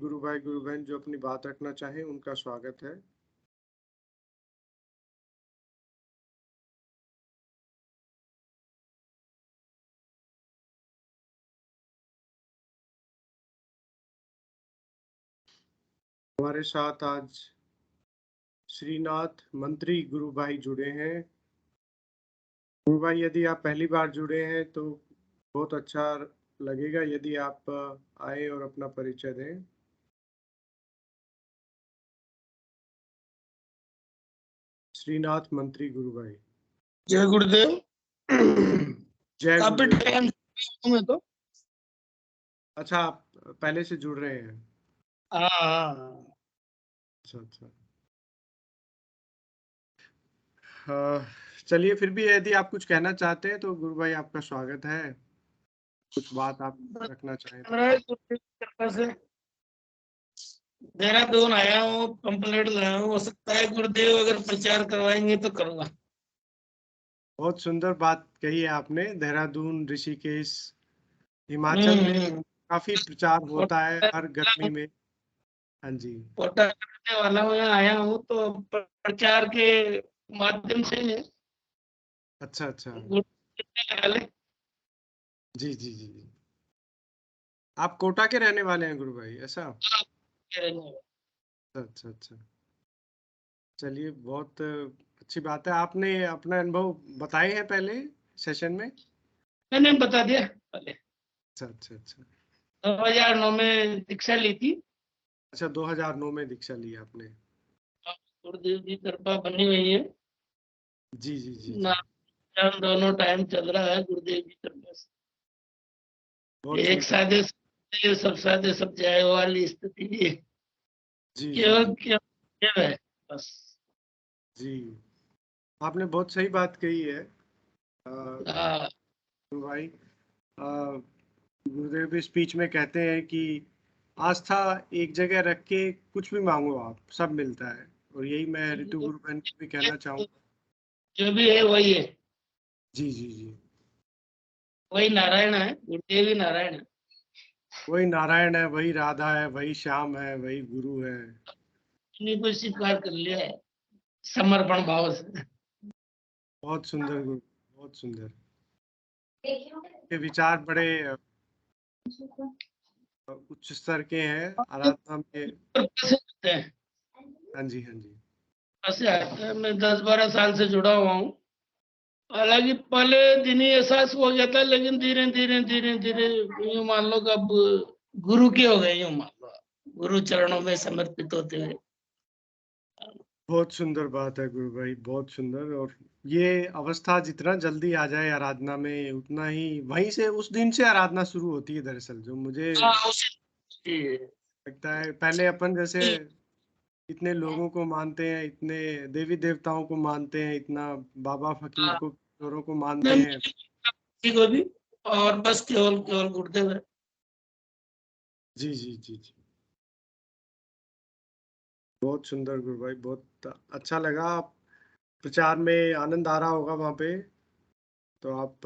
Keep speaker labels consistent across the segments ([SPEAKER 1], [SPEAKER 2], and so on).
[SPEAKER 1] गुरु भाई गुरु बहन जो अपनी बात रखना चाहें उनका स्वागत है। हमारे साथ आज श्रीनाथ मंत्री गुरु भाई जुड़े हैं। गुरु भाई यदि आप पहली बार जुड़े हैं तो बहुत अच्छा लगेगा यदि आप आए और अपना परिचय दें। श्रीनाथ मंत्री गुरु भाई।
[SPEAKER 2] जय गुरुदेव।
[SPEAKER 1] जय
[SPEAKER 2] काफी
[SPEAKER 1] गुरुदेव।
[SPEAKER 2] टाइम में तो
[SPEAKER 1] अच्छा, आप पहले से जुड़ रहे हैं?
[SPEAKER 2] हाँ।
[SPEAKER 1] अच्छा अच्छा। हाँ, चलिए फिर भी यदि आप कुछ कहना चाहते हैं तो गुरु भाई आपका स्वागत है। कुछ बात आप रखना चाहें तो।
[SPEAKER 2] गुरुदेव की कृपा से देहरादून आया हूँ, पंपलेट लाया हूँ। हो सकता है गुरुदेव अगर प्रचार करवाएंगे तो करूँगा।
[SPEAKER 1] बहुत सुंदर बात कही है आपने। देहरादून, ऋषिकेश, हिमाचल में काफी प्रचार होता है हर गर्मी में। हाँ जी।
[SPEAKER 2] कोटा करने वाला हूँ, यहाँ आया हूँ तो प्रचार के माध्यम से
[SPEAKER 1] अच्छा अच्छा।
[SPEAKER 2] गुरुदेव
[SPEAKER 1] जी जी जी जी। आप कोटा के रहने वाले हैं गुरु भाई, ऐसा? अच्छा अच्छा। चलिए, बहुत अच्छी बात है। आपने अपना अनुभव बताए हैं पहले सेशन में?
[SPEAKER 2] मैंने बता दिया पहले।
[SPEAKER 1] अच्छा अच्छा अच्छा।
[SPEAKER 2] 2009 में दीक्षा ली थी।
[SPEAKER 1] अच्छा, 2009 में दीक्षा ली आपने?
[SPEAKER 2] गुरुदेव की कृपा बनी हुई है।
[SPEAKER 1] जी जी जी जी।
[SPEAKER 2] नाम दोनों टाइम चल रहा है गुरुदेव की कृपा से।
[SPEAKER 1] बहुत
[SPEAKER 2] एक
[SPEAKER 1] सुंदर।
[SPEAKER 2] साधे सब साधे सब जाए वाली स्थिति भी है।
[SPEAKER 1] जी जी
[SPEAKER 2] केवल
[SPEAKER 1] जी
[SPEAKER 2] केवल है बस।
[SPEAKER 1] जी। आपने बहुत सही बात कही है
[SPEAKER 2] हाँ,
[SPEAKER 1] गुरु भाई। गुरुदेव भी स्पीच में कहते हैं कि आस्था एक जगह रख के कुछ भी मांगो आप, सब मिलता है। और यही मैं ऋतु गुरु बहन को भी कहना चाहूँगा।
[SPEAKER 2] जो भी है वही है।
[SPEAKER 1] जी जी जी।
[SPEAKER 2] वही नारायण है, गुरुदेव ही नारायण है।
[SPEAKER 1] वही नारायण है, वही राधा है, वही श्याम है, वही गुरु है।
[SPEAKER 2] इन्हीं को स्वीकार कर लिया है समर्पण भाव से।
[SPEAKER 1] बहुत सुंदर गुरु, बहुत सुंदर। ये विचार बड़े उच्च स्तर के हैं आराधना में। हाँ जी हाँ जी।
[SPEAKER 2] ऐसे आता है, मैं 10-12 साल से जुड़ा हुआ हूँ। हालांकि पहले दिन ही एहसास हो गया था, लेकिन धीरे धीरे धीरे धीरे यूं मान लो कि अब गुरु के हो गए, यूं मान लो गुरु चरणों में समर्पित होते हुए।
[SPEAKER 1] बहुत सुंदर बात है गुरु भाई, बहुत सुंदर। और ये अवस्था जितना जल्दी आ जाए आराधना में उतना ही, वहीं से उस दिन से आराधना शुरू होती है दरअसल, जो मुझे
[SPEAKER 2] हाँ, उसी
[SPEAKER 1] लगता है। पहले अपन जैसे इतने लोगों को मानते हैं, इतने देवी देवताओं को मानते हैं, इतना बाबा फकीर को, किशोरों को मानते हैं।
[SPEAKER 2] किसी को भी, और बस केवल केवल गुरुदेव है।
[SPEAKER 1] जी जी जी जी। बहुत सुंदर गुरु भाई, बहुत अच्छा लगा। आप प्रचार में आनंद आ रहा होगा वहां पे, तो आप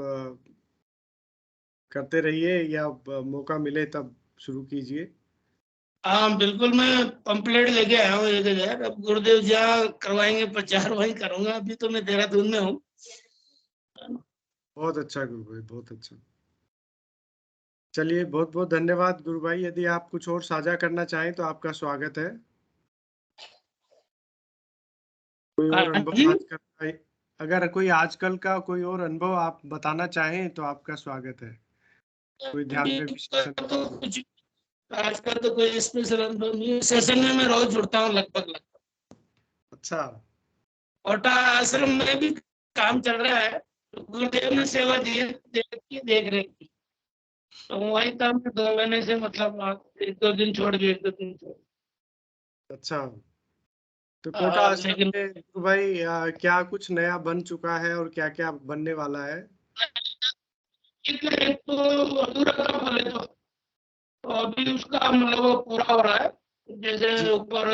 [SPEAKER 1] करते रहिए, या मौका मिले तब शुरू कीजिए।
[SPEAKER 2] हाँ बिल्कुल, मैं पंपलेट लेके आया हूँ 1000। अब गुरुदेव जहाँ करवाएंगे प्रचार वहीं करूंगा। अभी तो मैं देहरादून में हूँ।
[SPEAKER 1] बहुत अच्छा गुरु भाई, बहुत अच्छा। चलिए, बहुत बहुत धन्यवाद गुरु भाई। यदि आप कुछ और साझा करना चाहें तो आपका स्वागत है। कोई और
[SPEAKER 2] हाँ
[SPEAKER 1] अनुभव
[SPEAKER 2] जी।
[SPEAKER 1] आजकल का, अगर कोई आजकल का कोई और अनुभव आप बताना चाहें तो आपका स्वागत है। कोई ध्यान
[SPEAKER 2] अभी
[SPEAKER 1] में विशेष
[SPEAKER 2] तो
[SPEAKER 1] अनुभव हो।
[SPEAKER 2] कुछ आजकल तो कोई स्पेशल अनुभव नहीं है। सेशन में मैं रोज जुड़ता हूँ लगभग।
[SPEAKER 1] अच्छा।
[SPEAKER 2] कोटा आश्रम में भी काम चल रहा है, तो गुरुदेव ने सेवा दी है, देख रेख की। तो वही था, मैं 2 महीने से मतलब 1-2 दिन छोड़ के 1-2 दिन छोड़।
[SPEAKER 1] अच्छा, तो कोटा आश्रम
[SPEAKER 2] लेकिन
[SPEAKER 1] में गुरु भाई क्या कुछ नया बन चुका है और क्या क्या बनने वाला है?
[SPEAKER 2] एक तो अधूरा था पहले तो अभी उसका मतलब वो पूरा हो रहा है।
[SPEAKER 1] जी।
[SPEAKER 2] जैसे ऊपर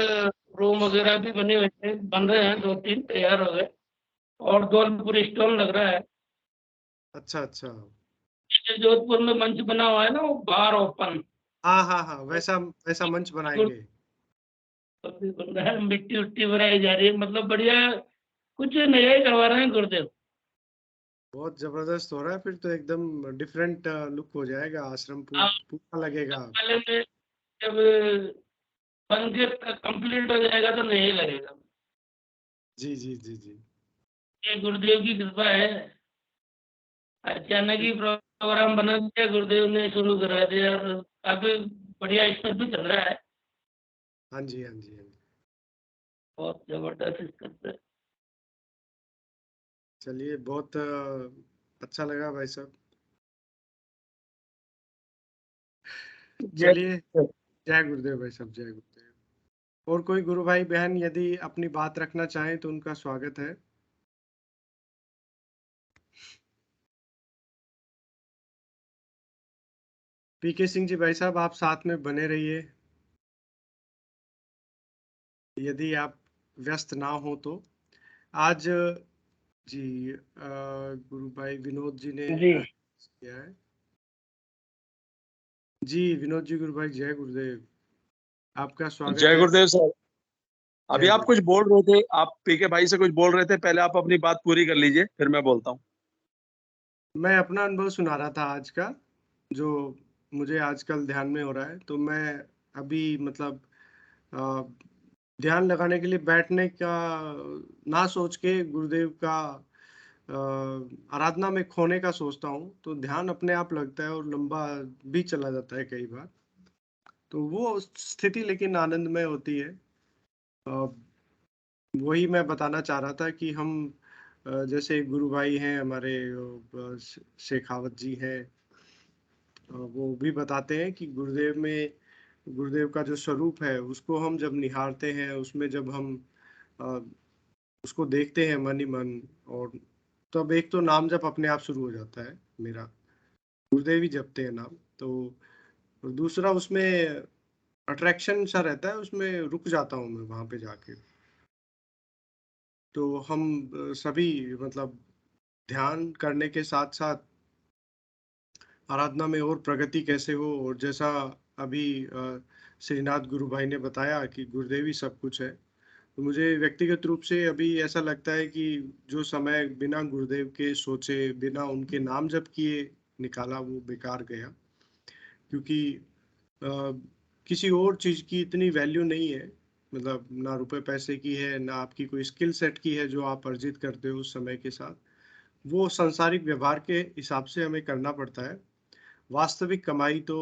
[SPEAKER 2] रूम वगैरह भी बने हुए हैं, बन रहे हैं, 2-3 तैयार हो गए। और धौलपुर स्टॉल लग रहा है।
[SPEAKER 1] अच्छा अच्छा।
[SPEAKER 2] जो जोधपुर में मंच बना हुआ है ना, वो बाहर ओपन।
[SPEAKER 1] हाँ हाँ हाँ, वैसा वैसा मंच बनाएंगे।
[SPEAKER 2] मिट्टी उट्टी बनाई जा रही है, मतलब बढ़िया कुछ नया ही करवा रहे हैं गुरुदेव।
[SPEAKER 1] बहुत जबरदस्त हो रहा है, फिर तो एकदम डिफरेंट लुक हो जाएगा, आश्रम
[SPEAKER 2] अब
[SPEAKER 1] पूरा लगेगा।
[SPEAKER 2] पहले में जब बन के कंप्लीट हो जाएगा तो नहीं लगेगा।
[SPEAKER 1] जी जी जी जी।
[SPEAKER 2] ये गुरुदेव की कृपा है, अचानक ही प्रोग्राम बना दिया, गुरुदेव ने शुरू करा दिया और काफी बढ़िया स्तर भी चल रहा है।
[SPEAKER 1] हाँ जी हाँ जी हाँ जी।
[SPEAKER 2] बहुत जबरदस्त स्तर पे।
[SPEAKER 1] चलिए, बहुत अच्छा लगा भाई साहब।
[SPEAKER 2] जय
[SPEAKER 1] चलिए, जय गुरुदेव भाई साहब, जय गुरुदेव। और कोई गुरु भाई बहन यदि अपनी बात रखना चाहें तो उनका स्वागत है। पीके सिंह जी भाई साहब, आप साथ में बने रहिए, यदि आप व्यस्त ना हो तो। आज जी गुरु भाई विनोद जी ने
[SPEAKER 2] जी
[SPEAKER 1] किया है। जी विनोद जी, गुरु भाई जय गुरुदेव, आपका स्वागत
[SPEAKER 3] जय
[SPEAKER 1] है।
[SPEAKER 3] गुरुदेव सर। अभी
[SPEAKER 1] जय
[SPEAKER 3] आप कुछ बोल रहे थे, आप पीके भाई से कुछ बोल रहे थे, पहले आप अपनी बात पूरी कर लीजिए, फिर मैं बोलता हूँ।
[SPEAKER 1] मैं अपना अनुभव सुना रहा था आज का, जो मुझे आजकल ध्यान में हो रहा है। तो मैं अभी मतलब अ, ध्यान लगाने के लिए बैठने का ना सोच के गुरुदेव का आराधना में खोने का सोचता हूँ, तो ध्यान अपने आप लगता है और लंबा भी चला जाता है कई बार। तो वो स्थिति लेकिन आनंदमय होती है। अ, वही मैं बताना चाह रहा था कि हम जैसे गुरु भाई हैं हमारे, शेखावत जी हैं, वो भी बताते हैं कि गुरुदेव का जो स्वरूप है उसको हम जब निहारते हैं, उसमें जब हम अ, उसको देखते हैं मन ही मन, और तब एक तो नाम जप अपने आप शुरू हो जाता है मेरा, गुरुदेव ही जपते हैं नाम। तो और दूसरा उसमें अट्रैक्शन सा रहता है, उसमें रुक जाता हूँ मैं वहां पे जाके। तो हम सभी मतलब ध्यान करने के साथ साथ आराधना में और प्रगति कैसे हो, और जैसा अभी श्रीनाथ गुरु भाई ने बताया कि गुरुदेव ही सब कुछ है, तो मुझे व्यक्तिगत रूप से अभी ऐसा लगता है कि जो समय बिना गुरुदेव के सोचे, बिना उनके नाम जप किए निकाला, वो बेकार गया। क्योंकि अ, किसी और चीज की इतनी वैल्यू नहीं है, मतलब ना रुपए पैसे की है, ना आपकी कोई स्किल सेट की है जो आप अर्जित करते हो उस समय के साथ। वो सांसारिक व्यवहार के हिसाब से हमें करना पड़ता है। वास्तविक कमाई तो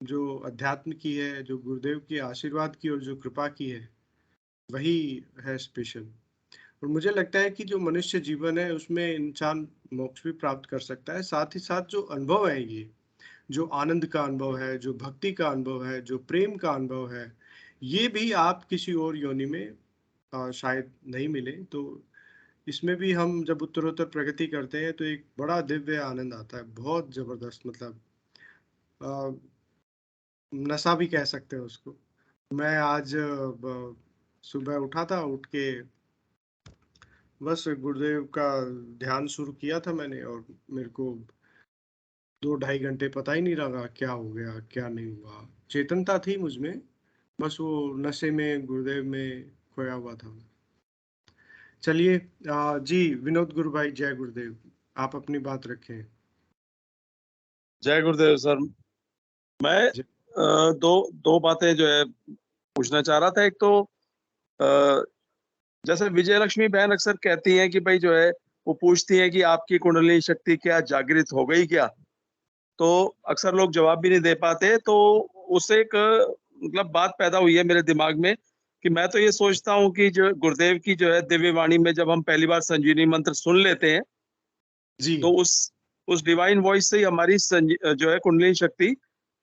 [SPEAKER 1] जो अध्यात्म की है, जो गुरुदेव के आशीर्वाद की और जो कृपा की है, वही है स्पेशल। और मुझे लगता है कि जो मनुष्य जीवन है उसमें इंसान मोक्ष भी प्राप्त कर सकता है, साथ ही साथ जो अनुभव है, ये जो आनंद का अनुभव है, जो भक्ति का अनुभव है, जो प्रेम का अनुभव है, ये भी आप किसी और योनि में शायद नहीं मिले। तो इसमें भी हम जब उत्तरोत्तर प्रगति करते हैं तो एक बड़ा दिव्य आनंद आता है, बहुत जबरदस्त, मतलब अ, नशा भी कह सकते हैं उसको। मैं आज सुबह उठा था, उठ के बस गुरुदेव का ध्यान शुरू किया था मैंने, और मेरे को 2 ढाई घंटे पता ही नहीं लगा क्या हो गया क्या नहीं हुआ। चेतनता थी मुझमें, बस वो नशे में गुरुदेव में खोया हुआ था। चलिए जी विनोद गुरु भाई, जय गुरुदेव, आप अपनी बात रखें।
[SPEAKER 3] जय गुरुदेव सर। मैं
[SPEAKER 1] जय-
[SPEAKER 3] दो दो बातें जो है पूछना चाह रहा था। एक तो अ, जैसे विजय लक्ष्मी बहन अक्सर कहती हैं कि भाई जो है वो पूछती हैं कि आपकी कुंडली शक्ति क्या जागृत हो गई क्या, तो अक्सर लोग जवाब भी नहीं दे पाते। तो उससे एक मतलब बात पैदा हुई है मेरे दिमाग में कि मैं तो ये सोचता हूँ कि जो गुरुदेव की जो है दिव्य वाणी में जब हम पहली बार संजीवनी मंत्र सुन लेते हैं,
[SPEAKER 1] जी
[SPEAKER 3] तो उस डिवाइन वॉइस से ही हमारी जो है कुंडलिनी शक्ति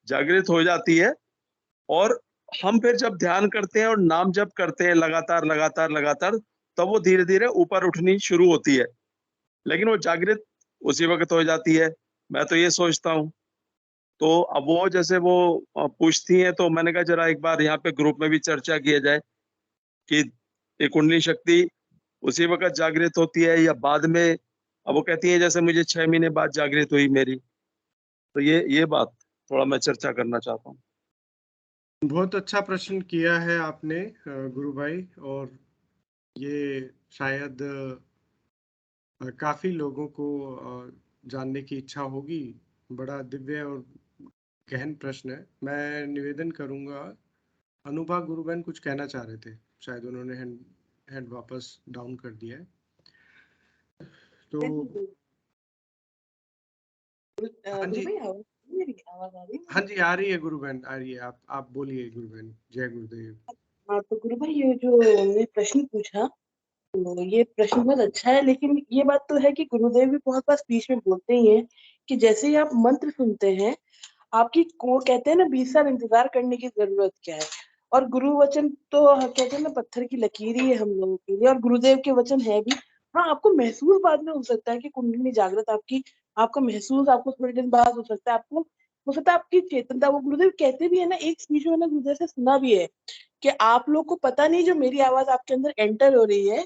[SPEAKER 3] जागृत हो जाती है। और हम फिर जब ध्यान करते हैं और नाम जप करते हैं लगातार लगातार लगातार, तब वो धीरे धीरे ऊपर उठनी शुरू होती है, लेकिन वो जागृत उसी वक्त हो जाती है। मैं तो ये सोचता हूँ। तो अब वो जैसे वो पूछती हैं, तो मैंने कहा जरा एक बार यहाँ पे ग्रुप में भी चर्चा किया जाए कि ये कुंडली शक्ति उसी वक्त जागृत होती है या बाद में। अब वो कहती है जैसे मुझे 6 महीने बाद जागृत हुई मेरी, तो ये बात। थोड़ा मैं चर्चा करना चाहता हूँ।
[SPEAKER 1] बहुत अच्छा प्रश्न किया है आपने गुरु भाई, और ये शायद काफी लोगों को जानने की इच्छा होगी। बड़ा दिव्य और गहन प्रश्न है। मैं निवेदन करूंगा, अनुभा गुरु बहन कुछ कहना चाह रहे थे, शायद उन्होंने हैंड वापस डाउन कर दिया है। तो हाँ जी,
[SPEAKER 4] मेरी आवाज आ रही है?
[SPEAKER 1] हाँ जी, आ रही है गुरु बहन, आ रही है। आप बोलिए गुरु बहन। जय गुरुदेव।
[SPEAKER 4] हाँ, तो गुरु भाई ये जो हमने प्रश्न पूछा, तो ये प्रश्न बहुत अच्छा है, लेकिन ये बात तो है कि गुरुदेव भी बहुत बार स्पीच में बोलते ही हैं कि जैसे ही आप मंत्र सुनते हैं, आपकी को कहते हैं ना 20 साल इंतजार करने की जरूरत क्या है। और गुरु वचन तो कहते हैं ना पत्थर की लकीर ही है हम लोगों के लिए, और गुरुदेव के वचन है भी। हाँ, आपको महसूस बाद में हो सकता है कि कुंडली जागृत आपका महसूस आपको थोड़े दिन बाद हो सकता है, आपको हो सकता है आपकी चेतनता। वो गुरुदेव कहते भी है ना, एक स्पीच में ना गुरुदेव से सुना भी है कि आप लोग को पता नहीं, जो मेरी आवाज आपके अंदर एंटर हो रही है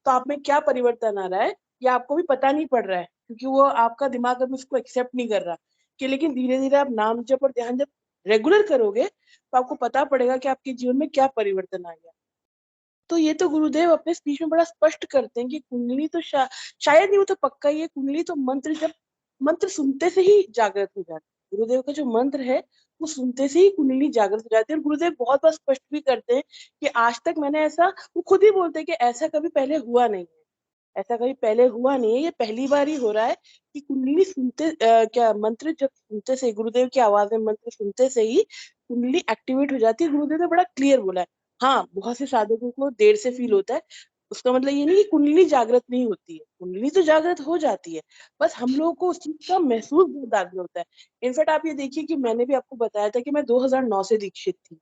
[SPEAKER 4] तो आप में क्या परिवर्तन आ रहा है, या आपको भी पता नहीं पड़ रहा है, क्योंकि वो आपका दिमाग अभी उसको एक्सेप्ट नहीं कर रहा। कि लेकिन धीरे धीरे आप नाम जप और ध्यान जप रेगुलर करोगे तो आपको पता पड़ेगा कि आपके जीवन में क्या परिवर्तन आ गया। तो ये तो गुरुदेव अपने स्पीच में बड़ा स्पष्ट करते हैं कि कुंडली तो शायद नहीं, वो तो पक्का ही है, कुंडली तो मंत्र सुनते से ही जागृत हो जाती है। गुरुदेव का जो मंत्र है वो सुनते से ही कुंडली जागृत हो जाती है। और गुरुदेव बहुत बार स्पष्ट भी करते हैं कि आज तक मैंने ऐसा, वो खुद ही बोलते हैं कि ऐसा कभी पहले हुआ नहीं है, ऐसा कभी पहले हुआ नहीं है, ये पहली बार ही हो रहा है कि कुंडली सुनते क्या मंत्र जब सुनते से, गुरुदेव की आवाज में मंत्र सुनते से ही कुंडली एक्टिवेट हो जाती है। गुरुदेव ने बड़ा क्लियर बोला है। हाँ, बहुत से साधकों को देर से फील होता है, उसका मतलब ये नहीं कि कुंडली जागृत नहीं होती है, कुंडली तो जागृत हो जाती है, बस हम लोगों को उस चीज का महसूस बहुत आगे होता है। इनफैक्ट आप ये देखिए कि मैंने भी आपको बताया था कि मैं 2009 से दीक्षित थी,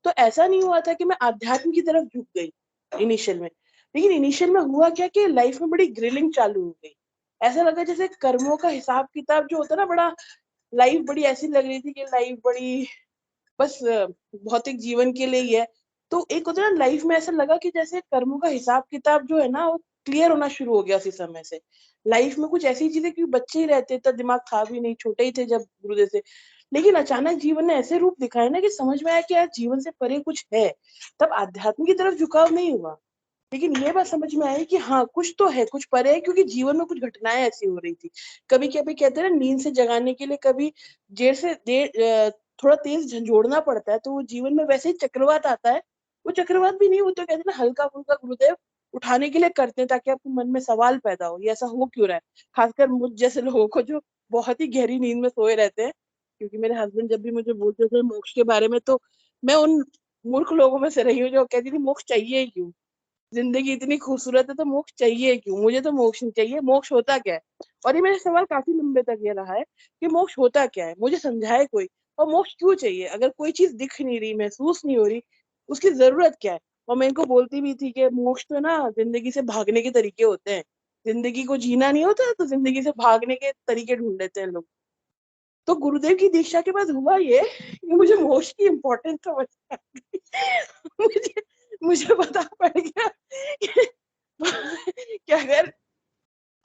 [SPEAKER 4] तो ऐसा नहीं हुआ था कि मैं आध्यात्म की तरफ झुक गई इनिशियल में। लेकिन इनिशियल में हुआ क्या कि लाइफ में बड़ी ग्रिलिंग चालू हो गई। ऐसा लगा जैसे कर्मों का हिसाब किताब जो होता है ना, बड़ा लाइफ बड़ी ऐसी लग रही थी कि लाइफ बड़ी बस भौतिक जीवन के लिए ही है। तो एक होता है ना, लाइफ में ऐसा लगा कि जैसे कर्मों का हिसाब किताब जो है ना वो क्लियर होना शुरू हो गया उसी समय से। लाइफ में कुछ ऐसी चीजें, क्योंकि बच्चे ही रहते तो दिमाग था भी नहीं, छोटे ही थे जब गुरुदेव से, लेकिन अचानक जीवन ने ऐसे रूप दिखाए ना कि समझ में आया कि यार जीवन से परे कुछ है। तब आध्यात्म की तरफ झुकाव नहीं हुआ, लेकिन ये बात समझ में आई कि हाँ कुछ तो है, कुछ परे है, क्योंकि जीवन में कुछ घटनाएं ऐसी हो रही थी। कभी कभी कहते हैं ना, नींद से जगाने के लिए कभी देर से देर थोड़ा तेज झंझोड़ना पड़ता है, तो वो जीवन में वैसे ही चक्रवात आता है। वो चक्रवात भी नहीं, वो तो कहते हैं ना हल्का फुल्का गुरुदेव उठाने के लिए करते हैं, ताकि आपके मन में सवाल पैदा हो, ये ऐसा हो क्यों रहा है। खासकर मुझ जैसे लोगों को जो बहुत ही गहरी नींद में सोए रहते हैं, क्योंकि मेरे हस्बैंड जब भी मुझे बोलते थे मोक्ष के बारे में, तो मैं उन मूर्ख लोगों में से रही हूँ जो कहती थी मोक्ष चाहिए ही क्यों, जिंदगी इतनी खूबसूरत है तो मोक्ष चाहिए क्यों, मुझे तो मोक्ष नहीं चाहिए, मोक्ष होता क्या है। और ये मेरा सवाल काफी लंबे तक ये रहा है कि मोक्ष होता क्या है, मुझे समझाए कोई, और मोक्ष क्यों चाहिए, अगर कोई चीज दिख नहीं रही, महसूस नहीं हो रही, उसकी जरूरत क्या है। और मैं इनको बोलती भी थी कि मोक्ष तो ना जिंदगी से भागने के तरीके होते हैं, जिंदगी को जीना नहीं होता तो जिंदगी से भागने के तरीके ढूंढ लेते हैं लोग। तो गुरुदेव की दीक्षा के बाद हुआ ये कि मुझे मोक्ष की इम्पोर्टेंस समझ आ गई। मुझे मुझे पता पड़ गया कि अगर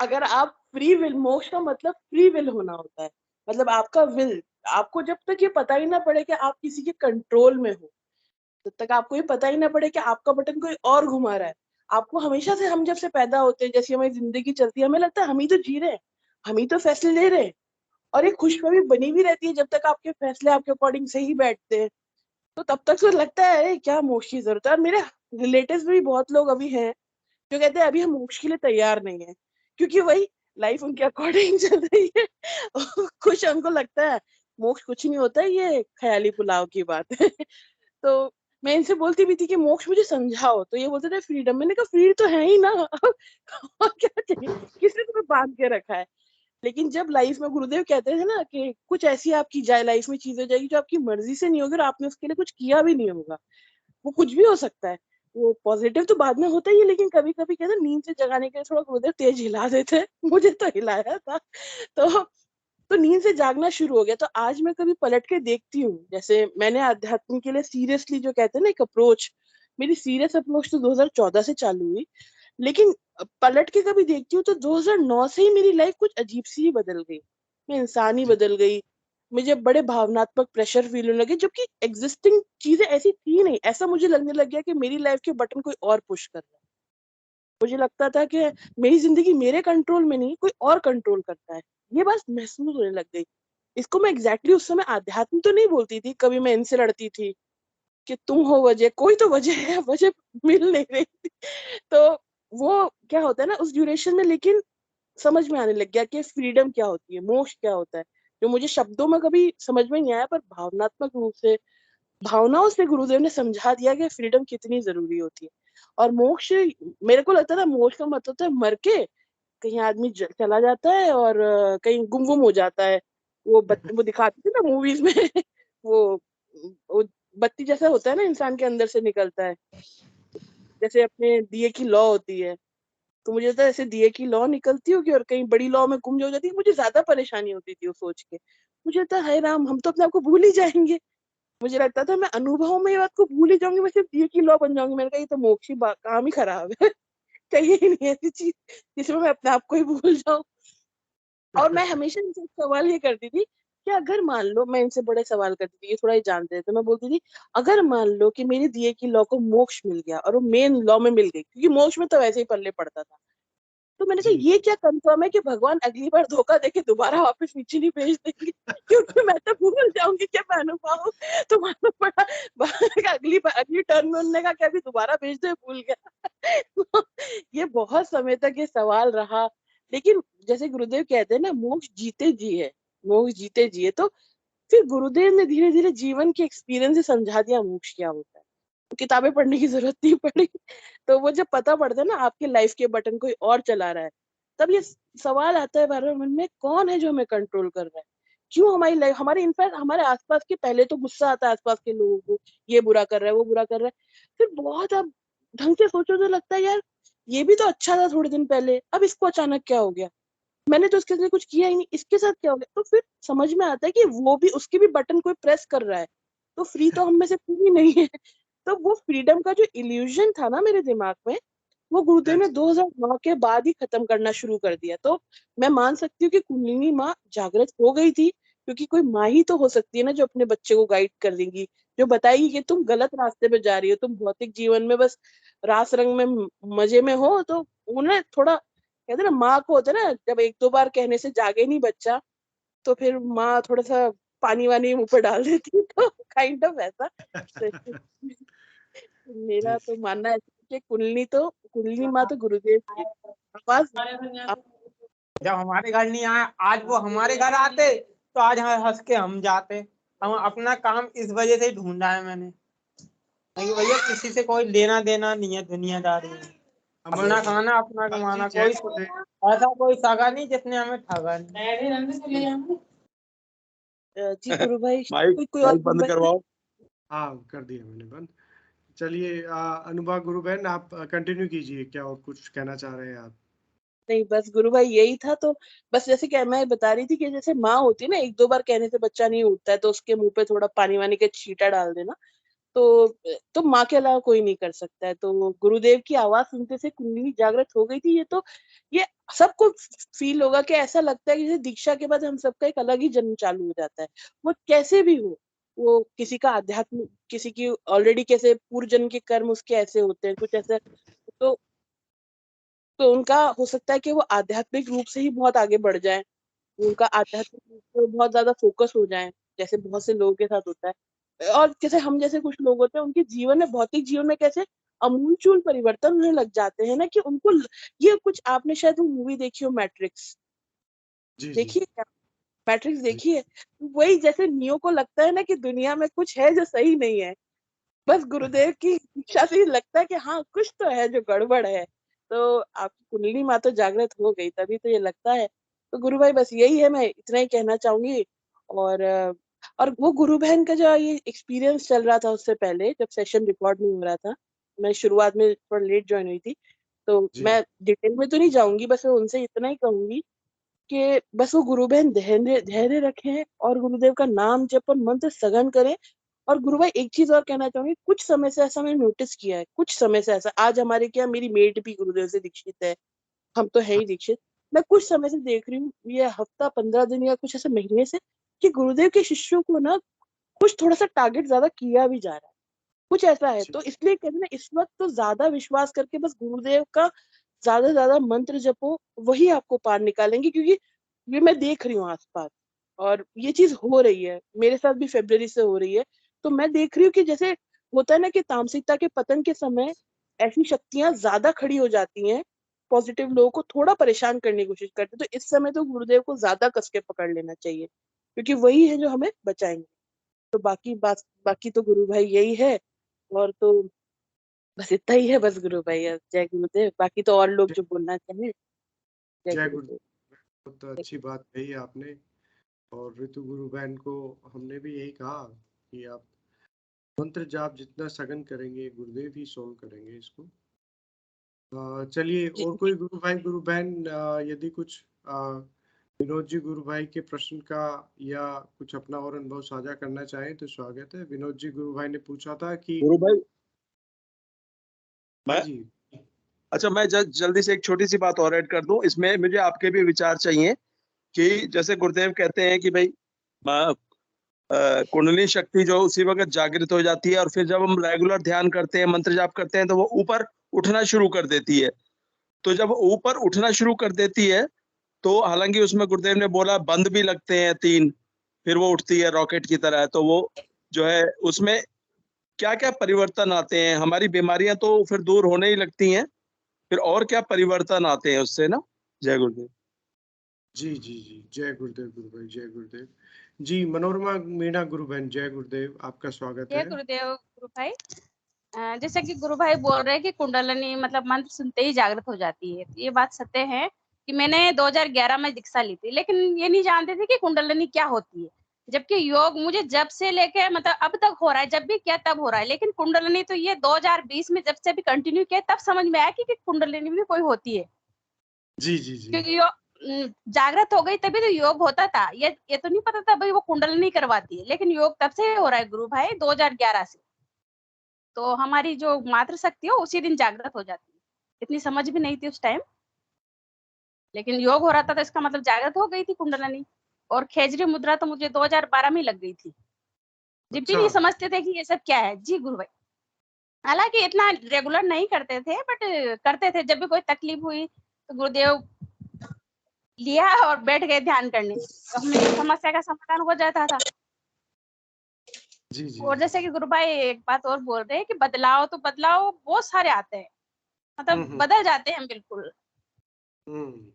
[SPEAKER 4] अगर आप फ्री विल, मोक्ष का मतलब फ्री विल होना होता है, मतलब आपका विल, आपको जब तक ये पता ही ना पड़े कि आप किसी के कंट्रोल में हो, तब तक आपको ये पता ही ना पड़े कि आपका बटन कोई और घुमा रहा है। आपको हमेशा से, हम जब से पैदा होते हैं, जैसी हमारी जिंदगी चलती है, हमें लगता है हम ही तो जी रहे हैं, हम ही तो फैसले ले रहे हैं, और एक खुशखबरी बनी भी रहती है जब तक आपके फैसले आपके अकॉर्डिंग सही बैठते हैं। तो तब तक तो लगता है अरे क्या मोक्ष की जरूरत है। और मेरे रिलेटिव्स में भी बहुत लोग अभी हैं जो कहते हैं अभी हम मोक्ष के लिए तैयार नहीं है, क्योंकि वही लाइफ उनके अकॉर्डिंग चल रही है। कुछ उनको लगता है मोक्ष कुछ नहीं होता है, ये ख्याली पुलाव की बात है। तो मैं इनसे बोलती भी थी कि मोक्ष मुझे समझाओ, तो ये बोलते थे फ्रीडम। मैंने कहा फ्री तो है ही ना, और क्या चाहिए, किसने तुम्हें बांध के रखा है। लेकिन जब लाइफ में गुरुदेव कहते थे ना कि कुछ ऐसी आपकी जाए लाइफ में चीजें जाएगी जो आपकी मर्जी से नहीं होगी और आपने उसके लिए कुछ किया भी नहीं होगा, वो कुछ भी हो सकता है। वो पॉजिटिव तो बाद में होता ही है, लेकिन कभी कभी कहते हैं नींद से जगाने के लिए थोड़ा गुरुदेव तेज हिला देते, मुझे तो हिलाया था। तो तो नींद से जागना शुरू हो गया। तो आज मैं कभी पलट के देखती हूँ, जैसे मैंने आध्यात्म के लिए सीरियसली जो कहते हैं ना एक अप्रोच, मेरी सीरियस अप्रोच तो 2014 से चालू हुई, लेकिन पलट के कभी देखती हूँ तो 2009 से ही मेरी लाइफ कुछ अजीब सी ही बदल गई। मैं इंसान ही बदल गई, मुझे बड़े भावनात्मक प्रेशर फील होने लगे, जबकि एग्जिस्टिंग चीजें ऐसी थी नहीं। ऐसा मुझे लगने लग गया कि मेरी लाइफ के बटन कोई और पुश कर रहा है। मुझे लगता था कि मेरी जिंदगी मेरे कंट्रोल में नहीं, कोई और कंट्रोल करता है। ये बात महसूस होने लग गई। इसको मैं एग्जैक्टली उस समय आध्यात्म तो नहीं बोलती थी, कभी मैं इनसे लड़ती थी कि तुम हो वजह, कोई तो वजह है, वजह मिल नहीं रही थी। तो वो क्या होता है ना उस ड्यूरेशन में, लेकिन समझ में आने लग गया कि फ्रीडम क्या होती है, मोक्ष क्या होता है, जो मुझे शब्दों में कभी समझ में नहीं आया, पर भावनात्मक रूप से, भावनाओं से गुरुदेव ने समझा दिया कि फ्रीडम कितनी जरूरी होती है। और मोक्ष, मेरे को लगता था मोक्ष का मतलब होता है मर के कहीं आदमी चला जाता है और कहीं गुम हो जाता है। वो दिखाते थे ना मूवीज में वो वो बत्ती जैसा होता है ना, इंसान के अंदर से निकलता है, जैसे अपने दिए की लौ होती है। तो मुझे लगता है ऐसे दिए की लौ निकलती होगी और कहीं बड़ी लौ में गुम हो जाती है। मुझे ज्यादा परेशानी होती थी वो सोच के। मुझे लगता है हाय राम, हम तो अपने आप को भूल ही जाएंगे। मुझे लगता था मैं अनुभव में ये बात को भूल ही जाऊंगी, मैं सिर्फ दिए की लौ बन जाऊंगी। मैंने कहा ये तो मोक्ष ही काम ही खराब है कहीं ही नहीं ऐसी चीज जिसमें मैं अपने आप को ही भूल जाऊं। और मैं हमेशा इनसे एक सवाल ये करती थी कि अगर मान लो, मैं इनसे बड़े सवाल करती थी, ये थोड़ा ही जानते थे, तो मैं बोलती थी अगर मान लो कि मेरी दिए की लौ को मोक्ष मिल गया और वो मेन लॉ में मिल गई, क्योंकि मोक्ष में तो वैसे ही पल्ले पड़ता था। तो मैंने कहा
[SPEAKER 1] जी
[SPEAKER 4] ये क्या कंफर्म है कि भगवान अगली बार धोखा देके दोबारा वापस नीचे नहीं भेज देंगे क्योंकि मैं तो भूल जाऊंगी कि मैं अनुभव तो मालूम पड़ा अगली टर्न में उन्होंने कहा कि अभी दोबारा भेज दो, भूल गया तो ये बहुत समय तक ये सवाल रहा। लेकिन जैसे गुरुदेव कहते हैं ना, मोक्ष जीते जी है, मोक्ष जीते जी है। तो फिर गुरुदेव ने धीरे धीरे जीवन के एक्सपीरियंस से समझा दिया मोक्ष क्या होता है। तो किताबें पढ़ने की जरूरत नहीं पड़ी। तो वो जब पता पड़ता है ना आपके लाइफ के बटन कोई और चला रहा है, तब ये सवाल आता है बार बार मन में, कौन है जो हमें कंट्रोल कर रहा है, क्यों हमारी लाइफ, हमारे इनफैक्ट हमारे आसपास के, पहले तो गुस्सा आता है आसपास के लोगों को, ये बुरा कर रहा है, वो बुरा कर रहा है। फिर बहुत अब ढंग से सोचो तो लगता है यार ये भी तो अच्छा था थोड़े दिन पहले, अब इसको अचानक क्या हो गया, मैंने तो उसके लिए कुछ किया ही नहीं, इसके साथ क्या हो गया। तो फिर समझ में आता है कि वो भी, उसके भी बटन कोई प्रेस कर रहा है, तो फ्री तो हम में से कोई नहीं है। तो वो फ्रीडम का जो इल्यूजन था ना मेरे दिमाग में, वो गुरुदेव ने
[SPEAKER 1] yes,
[SPEAKER 4] 2009 के बाद ही खत्म करना शुरू कर दिया। तो मैं मान सकती हूँ कि कुंडलिनी माँ जागृत हो गई थी, क्योंकि कोई माँ ही तो हो सकती है ना जो अपने बच्चे को गाइड कर देंगी, जो बताएगी कि तुम गलत रास्ते पे जा रही हो, तुम भौतिक जीवन में बस रास रंग में मजे में हो। तो उन्हें थोड़ा, कहते ना माँ को होता है ना, जब एक दो बार कहने से जागे नहीं बच्चा, तो फिर माँ थोड़ा सा पानी वानी मुंह पे डाल देती है, तो काइंड ऑफ ऐसा। तो मेरा
[SPEAKER 1] जी
[SPEAKER 4] तो मानना है कि कुंडलिनी माँ तो गुरुदेव की आवाज आप।
[SPEAKER 5] जब हमारे घर नहीं आए, आज वो हमारे घर आते तो आज हंस के हम जाते। हम अपना काम इस वजह से ढूंढा है मैंने, नहीं भैया किसी से कोई लेना देना नहीं है दुनियादारी में। अपना खाना अपना कमाना, कोई ऐसा कोई सगा नहीं जिसने हमें ठगा नहीं।
[SPEAKER 4] जी गुरु भाई,
[SPEAKER 3] माइक
[SPEAKER 4] कोई कोई और
[SPEAKER 3] माइक बंद करवाओ।
[SPEAKER 1] हाँ कर दिया मैंने बंद। चलिए अनुभा गुरु बहन आप कंटिन्यू कीजिए, क्या और कुछ कहना चाह रहे हैं आप?
[SPEAKER 4] नहीं, बस गुरु भाई यही था। तो बस जैसे कि मैं बता रही थी कि जैसे माँ होती है ना, एक दो बार कहने से बच्चा नहीं उठता है, तो उसके मुंह पे थोड़ा पानी वानी का छींटा डाल देना। तो माँ के अलावा कोई नहीं कर सकता है। तो गुरुदेव की आवाज सुनते से कुंडली जागृत हो गई थी। ये सबको फील होगा कि ऐसा लगता है कि जैसे दीक्षा के बाद हम सबका एक अलग ही जन्म चालू हो जाता है। वो कैसे भी हो, वो किसी का अध्यात्म, किसी की ऑलरेडी कैसे पूर्व जन्म के कर्म उसके ऐसे होते हैं कुछ ऐसे। तो तो उनका हो सकता है कि वो आध्यात्मिक रूप से ही बहुत आगे बढ़ जाए, उनका आध्यात्मिक रूप से बहुत ज्यादा फोकस हो जाए, जैसे बहुत से लोगों के साथ होता है। और जैसे हम जैसे कुछ लोग होते हैं, उनके जीवन में, भौतिक जीवन में कैसे अमूलचूल परिवर्तन होने लग जाते हैं ना, कि उनको ये कुछ, आपने शायद वो मूवी देखी हो मैट्रिक्स,
[SPEAKER 1] जी जी
[SPEAKER 4] देखिए क्या, मैट्रिक्स
[SPEAKER 1] जी
[SPEAKER 4] देखिए। वही जैसे नियो को लगता है ना कि दुनिया में कुछ है जो सही नहीं है, बस गुरुदेव की इच्छा से ही लगता है कि हाँ कुछ तो है जो गड़बड़ है। तो आपकी कुंडली माँ तो जागृत हो गई, तभी तो ये लगता है। तो गुरु भाई बस यही है, मैं इतना ही कहना चाहूंगी। और वो गुरु बहन का जो ये एक्सपीरियंस चल रहा था, उससे पहले जब सेशन रिकॉर्ड नहीं हो रहा था, मैं शुरुआत में थोड़ा लेट ज्वाइन हुई थी, तो
[SPEAKER 1] जी
[SPEAKER 4] मैं डिटेल में तो नहीं जाऊंगी, बस मैं उनसे इतना ही कहूंगी कि बस वो गुरु बहन धैर्य धैर्य रखें और गुरुदेव का नाम जप और मंत्र सघन करें। और गुरु भाई एक चीज और कहना चाहूंगी, कुछ समय से ऐसा मैंने नोटिस किया है, कुछ समय से ऐसा, आज हमारे क्या, मेरी मेट भी गुरुदेव से दीक्षित है, हम तो है ही दीक्षित। मैं कुछ समय से देख रही हूँ, ये हफ्ता 15 दिन या कुछ ऐसे महीने से कि गुरुदेव के शिष्यों को ना कुछ थोड़ा सा टारगेट ज्यादा किया भी जा रहा है, कुछ ऐसा है। तो इसलिए कहते हैं ना, इस वक्त तो ज्यादा विश्वास करके बस गुरुदेव का ज्यादा से ज्यादा मंत्र जपो, वही आपको पार निकालेंगे। क्योंकि ये मैं देख रही हूँ आसपास, और ये चीज हो रही है, मेरे साथ भी फरवरी से हो रही है। तो मैं देख रही हूँ कि जैसे होता है ना कि तामसिकता के पतन के समय ऐसी शक्तियां ज्यादा खड़ी हो जाती हैं, पॉजिटिव लोगों को थोड़ा परेशान करने की कोशिश करते हैं। तो इस समय तो गुरुदेव को ज्यादा कस के पकड़ लेना चाहिए, क्योंकि वही है जो हमें बचाएंगे। तो बाकी तो गुरु भाई यही है। और तो बस इतना ही है, बस गुरु भाई, जय गुरुदेव। बाकी तो और लोग जो बोलना चाहें, जय
[SPEAKER 1] जय
[SPEAKER 4] गुरुदेव।
[SPEAKER 1] बहुत अच्छी बात कही आपने। और ऋतु गुरु बहन को हमने भी यही कहा कि आप मंत्र जाप जितना सघन करेंगे, गुरुदेव ही सोल्व करेंगे इसको। चलिए,
[SPEAKER 4] जी,
[SPEAKER 1] और कोई गुरु भाई गुरु बहन यदि कुछ विनोद जी गुरु भाई के प्रश्न का या कुछ अपना और अनुभव साझा करना चाहें तो स्वागत है। विनोद जी गुरु भाई ने पूछा था कि
[SPEAKER 3] गुरु भाई
[SPEAKER 1] हाँ
[SPEAKER 3] मैं
[SPEAKER 1] जी,
[SPEAKER 3] अच्छा, मैं जल्दी से एक छोटी सी बात और ऐड कर दूं इसमें। मुझे आपके भी विचार चाहिए कि जैसे गुरुदेव कहते हैं कि भाई कुंडली शक्ति जो उसी वक्त जागृत हो जाती है, और फिर जब हम रेगुलर ध्यान करते हैं, मंत्र जाप करते हैं, तो वो ऊपर उठना शुरू कर देती है। तो जब ऊपर उठना शुरू कर देती है, तो हालांकि उसमें गुरुदेव ने बोला बंद भी लगते हैं 3, फिर वो उठती है रॉकेट की तरह। तो वो जो है उसमें क्या क्या परिवर्तन आते हैं, हमारी बीमारियां तो फिर दूर होने ही लगती हैं, फिर और क्या परिवर्तन आते हैं उससे ना। जय गुरुदेव।
[SPEAKER 1] जी जी जी, जय गुरुदेव गुरु भाई, जय गुरुदेव जी। मनोरमा मीणा गुरु बहन, जय गुरुदेव, आपका स्वागत
[SPEAKER 6] जय
[SPEAKER 1] है।
[SPEAKER 6] गुरुदेव गुरु भाई। जैसा कि गुरु भाई बोल रहे हैं कि कुंडलनी मतलब मंत्र सुनते ही जागृत हो जाती है, तो ये बात सत्य है कि मैंने 2011 में दीक्षा ली थी, लेकिन ये नहीं जानते थे कि कुंडलनी क्या होती है। जबकि योग मुझे जब से लेके मतलब अब तक हो रहा है, जब भी किया तब हो रहा है। लेकिन कुंडलनी तो ये 2020 में जब से भी कंटिन्यू किया तब समझ में आया कि कुंडलनी भी कोई होती है।
[SPEAKER 1] जी जी जी,
[SPEAKER 6] क्योंकि जागृत हो गई तभी तो योग होता था। ये तो नहीं पता था भाई वो कुंडलनी करवाती है, लेकिन योग तब से हो रहा है गुरु भाई, 2011 से। तो हमारी जो मातृ शक्ति है उसी दिन जागृत हो जाती है। इतनी समझ भी नहीं थी उस टाइम, लेकिन योग हो रहा था तो इसका मतलब जागृत हो गई थी कुंडलनी। और खेजरी मुद्रा तो मुझे 2012 में लग गई थी, जब भी
[SPEAKER 1] अच्छा,
[SPEAKER 6] नहीं समझते थे कि ये सब क्या है। जी गुरु भाई, हालांकि इतना रेगुलर नहीं करते थे, बट करते थे। जब भी कोई तकलीफ हुई तो गुरुदेव लिया और बैठ गए ध्यान करने, तो हमें समस्या का समाधान हो जाता था।
[SPEAKER 1] जी जी
[SPEAKER 6] और जैसे कि गुरु भाई एक बात और बोल रहे हैं कि बदलाव बहुत सारे आते हैं, मतलब बदल जाते हैं बिल्कुल।
[SPEAKER 1] हम्म,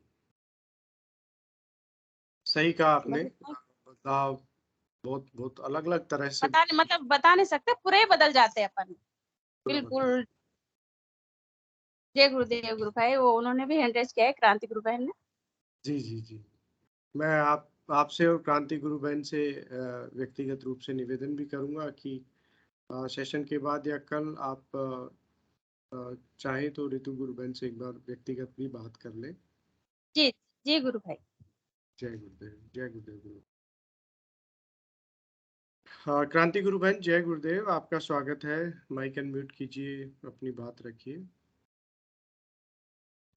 [SPEAKER 1] सही कहा आपने। बदलाव बहुत बहुत अलग अलग तरह से
[SPEAKER 6] बता नहीं सकते, पूरे ही बदल जाते हैं अपन
[SPEAKER 1] पूरा बदलाव।
[SPEAKER 6] बिल्कुल। जय गुरुदेव गुरु भाई, वो उन्होंने भी हैंड रेज किया है, क्रांति गुरु बहन ने।
[SPEAKER 1] जी जी जी, मैं आपसे और क्रांति गुरु बहन से व्यक्तिगत रूप से निवेदन भी करूंगा कि सेशन के बाद या कल आप चाहे तो ऋतु गुरु बहन से एक बार व्यक्तिगत भी बात कर ले।
[SPEAKER 6] जी जी गुरु भाई।
[SPEAKER 1] जय गुरुदेव, जय गुरुदेव गुरु। हाँ, क्रांति गुरु बहन, जय गुरुदेव, आपका स्वागत है। माइक अनम्यूट कीजिए, अपनी बात रखिए।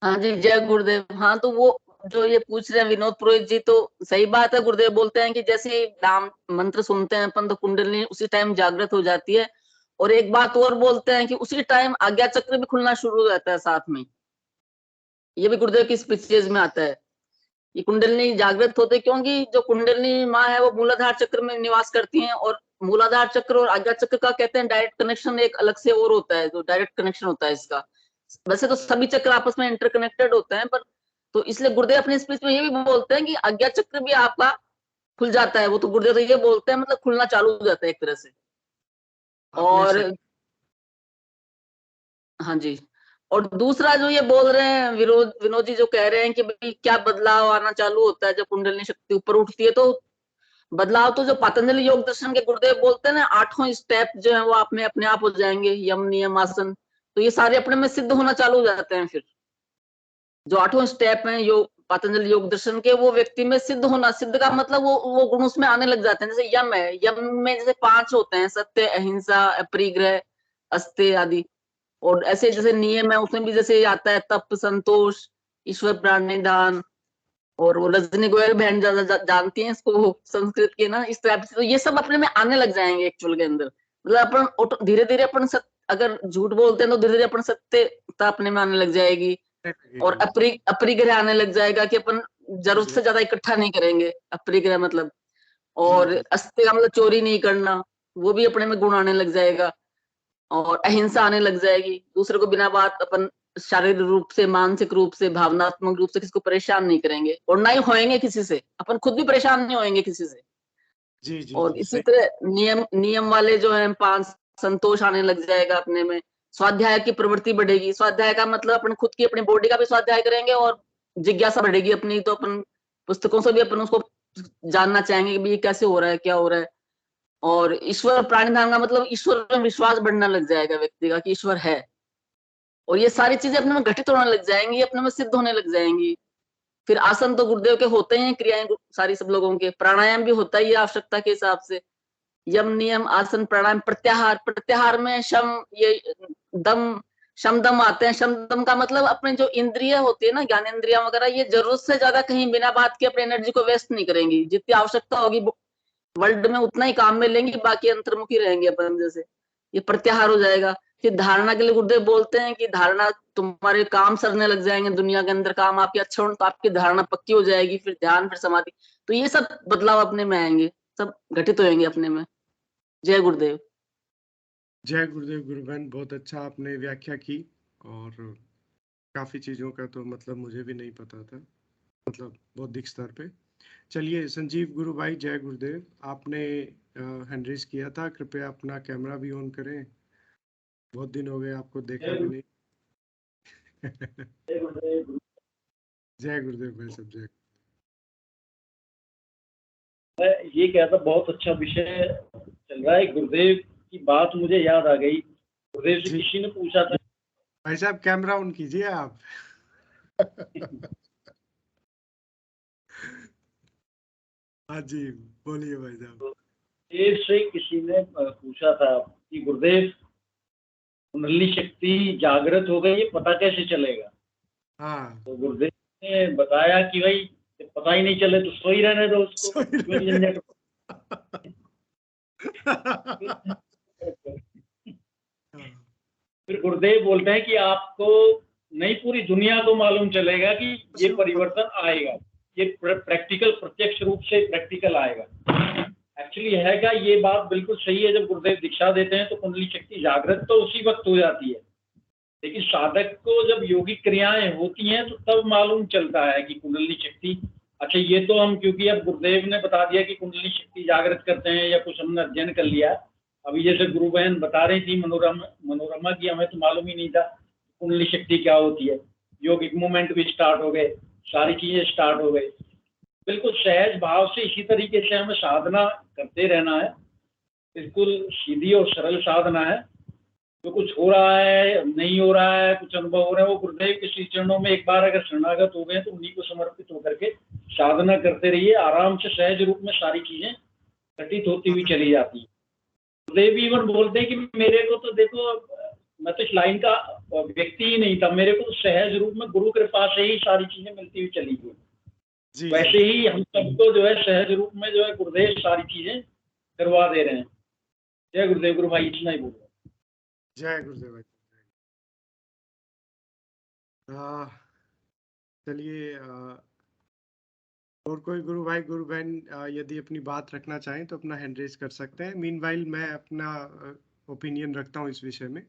[SPEAKER 7] हाँ जी, जय गुरुदेव। हाँ, तो वो जो ये पूछ रहे हैं विनोद पुरोहित जी, तो सही बात है। गुरुदेव बोलते हैं कि जैसे ही नाम मंत्र सुनते हैं अपन, तो कुंडलिनी उसी टाइम जागृत हो जाती है। और एक बात और बोलते हैं कि उसी टाइम आज्ञा चक्र भी खुलना शुरू हो जाता है साथ में। ये भी गुरुदेव की स्पीचेज में आता है। ये कुंडलिनी जागृत होते क्योंकि जो कुंडलिनी माँ है वो मूलाधार चक्र में निवास करती हैं। और मूलाधार चक्र और आज्ञा चक्र का कहते हैं डायरेक्ट कनेक्शन एक अलग से और होता है, जो डायरेक्ट कनेक्शन होता है इसका। वैसे तो सभी चक्र आपस में इंटरकनेक्टेड होते हैं, पर तो इसलिए गुरुदेव अपनी स्पीच में ये भी बोलते हैं कि आज्ञा चक्र भी आपका खुल जाता है। वो तो गुरुदेव तो ये बोलते हैं, मतलब खुलना चालू हो जाता है एक तरह से।
[SPEAKER 1] आपने
[SPEAKER 7] और
[SPEAKER 1] सही,
[SPEAKER 7] हाँ जी। और दूसरा जो ये बोल रहे हैं विनोद जी, जो कह रहे हैं कि भाई क्या बदलाव आना चालू होता है जब कुंडलिनी शक्ति ऊपर उठती है, तो बदलाव तो जो पतंजलि योग दर्शन के गुरुदेव बोलते हैं ना, 8 स्टेप जो है वो आप में अपने आप हो जाएंगे, यम नियम आसन, तो ये सारे अपने में सिद्ध होना चालू हो जाते हैं। फिर जो 8 स्टेप हैं योग पतंजलि योग दर्शन के, वो व्यक्ति में सिद्ध होना, सिद्ध का मतलब वो गुण उसमें आने लग जाते हैं। जैसे यम है, यम में जैसे 5 होते हैं, सत्य, अहिंसा, अपरिग्रह, अस्तेय आदि। और ऐसे जैसे नियम है उसमें भी जैसे आता है तप, संतोष, ईश्वर प्रणिधान, और वो रजनी गोयल बहन ज्यादा जानती हैं इसको संस्कृत के ना, इस टाइप से। तो ये सब अपने में आने लग जाएंगे एक्चुअल के अंदर। मतलब अपन धीरे धीरे अपन अगर झूठ बोलते हैं तो धीरे धीरे अपन सत्यता अपने में आने लग जाएगी। और अपरिग्रह आने लग जाएगा कि अपन जरूरत से ज्यादा इकट्ठा नहीं करेंगे, अपरिग्रह मतलब। और अस्त्य का मतलब चोरी नहीं करना, वो भी अपने में गुण आने लग जाएगा। और अहिंसा आने लग जाएगी, दूसरे को बिना बात अपन शारीरिक रूप से, मानसिक रूप से, भावनात्मक रूप से किसी को परेशान नहीं करेंगे, और ना ही होएंगे किसी से, अपन खुद भी परेशान नहीं होएंगे किसी से।
[SPEAKER 1] जी जी
[SPEAKER 7] और
[SPEAKER 1] जी,
[SPEAKER 7] इसी तरह नियम वाले जो है 5 संतोष आने लग जाएगा अपने में। स्वाध्याय की प्रवृत्ति बढ़ेगी। स्वाध्याय का मतलब अपन खुद की अपनी बॉडी का भी स्वाध्याय करेंगे, और जिज्ञासा बढ़ेगी अपनी, तो अपन पुस्तकों से भी अपन उसको जानना चाहेंगे कि ये कैसे हो रहा है, क्या हो रहा है। और ईश्वर प्राणिधाम का मतलब ईश्वर में विश्वास बढ़ना लग जाएगा व्यक्ति का कि ईश्वर है। और ये सारी चीजें अपने में घटित होने लग जाएंगी, अपने में सिद्ध होने लग जाएंगी। फिर आसन तो गुरुदेव के होते हैं, क्रियाएं सारी सब लोगों के, प्राणायाम भी होता ही है आवश्यकता के हिसाब से। यम नियम आसन प्राणायाम प्रत्याहार, प्रत्याहार में शम, ये दम, शम दम आते हैं। शम दम का मतलब अपने जो इंद्रिय होती है ना, ज्ञानेंद्रिया वगैरह, ये जरूरत से ज्यादा कहीं बिना बात के अपनी एनर्जी को वेस्ट नहीं करेंगी। जितनी आवश्यकता होगी वर्ल्ड में उतना ही काम में लेंगे, बाकी अंतर्मुखी रहेंगे अपन जैसे। ये प्रत्याहार हो जाएगा। फिर धारणा के लिए गुरुदेव बोलते हैं कि धारणा, तुम्हारे काम सरने लग जाएंगे दुनिया के अंदर, काम आपके अच्छे हो तो आपकी धारणा पक्की हो जाएगी। फिर ध्यान, फिर समाधि। तो ये सब बदलाव अपने में आएंगे, सब घटित होंगे अपने में। जय गुरुदेव।
[SPEAKER 1] जय गुरुदेव गुरुबहन, बहुत अच्छा आपने व्याख्या की। और काफी चीजों का तो मतलब मुझे भी नहीं पता था, मतलब बौद्धिक स्तर पे। चलिए संजीव गुरु भाई, जय गुरुदेव। आपने हैंड रेज किया था, कृपया अपना कैमरा भी ऑन करें, बहुत दिन हो गए आपको देखा भी नहीं। जय गुरुदेव भाई सब, जय।
[SPEAKER 8] ये कहता बहुत अच्छा विषय चल रहा है। गुरुदेव की बात मुझे याद आ गई। गुरुदेव से किसी ने पूछा था,
[SPEAKER 1] भाई साहब कैमरा ऑन कीजिए आप। हाँ जी, बोलिए भाई साहब।
[SPEAKER 8] गुरुदेव से किसी ने पूछा था कि गुरुदेव, कुंडली शक्ति जागृत हो गई, ये पता कैसे चलेगा?
[SPEAKER 1] हाँ,
[SPEAKER 8] तो गुरुदेव ने बताया कि भाई पता ही नहीं चले तो सो ही रहने दो उसको, झंझट। फिर गुरुदेव बोलते हैं कि आपको नहीं, पूरी दुनिया को मालूम चलेगा कि ये परिवर्तन आएगा, ये प्रैक्टिकल, प्रत्यक्ष रूप से प्रैक्टिकल आएगा। एक्चुअली है क्या, ये बात बिल्कुल सही है। जब गुरुदेव दीक्षा देते हैं तो कुंडली शक्ति जागृत तो उसी वक्त हो जाती है, लेकिन साधक को जब योगिक क्रियाएं होती हैं तो तब मालूम चलता है कि कुंडली शक्ति, अच्छा ये तो हम, क्योंकि अब गुरुदेव ने बता दिया कि कुंडली शक्ति जागृत करते हैं, या कुछ हमने अध्ययन कर लिया। अभी जैसे गुरु बहन बता रही थी मनोरमा की, हमें तो मालूम ही नहीं था कुंडली शक्ति क्या होती है। योगिक मूवमेंट भी स्टार्ट हो गए, सारी चीजें स्टार्ट हो गई। बिल्कुल सहज भाव से इसी तरीके से हमें साधना करते रहना है। बिल्कुल सीधी और सरल साधना है। जो कुछ हो रहा है, नहीं हो रहा है, कुछ अनुभव हो रहा है, वो गुरुदेव के श्री चरणों में एक बार अगर शरणागत हो गए तो उन्हीं को समर्पित होकर के साधना करते रहिए। आराम से सहज रूप में सारी चीजें घटित होती हुई चली जाती है। गुरुदेव इवन बोलते हैं कि मेरे को तो देखो, मैं तो इस लाइन का व्यक्ति ही नहीं था, मेरे को सहज रूप में गुरु कृपा से ही सारी चीजें मिलती हुई चली गई। वैसे ही हम सबको जो है सहज रूप में जो है गुरुदेव सारी चीजें करवा दे रहे हैं। जय गुरुदेव। गुरु भाई इतना ही बोल रहे हैं।
[SPEAKER 1] जय गुरुदेव भाई। चलिए, और कोई गुरु भाई गुरु बहन यदि अपनी बात रखना चाहें तो अपना हैंड रेज कर सकते हैं। मीनवाइल मैं अपना ओपिनियन रखता हूँ इस विषय में।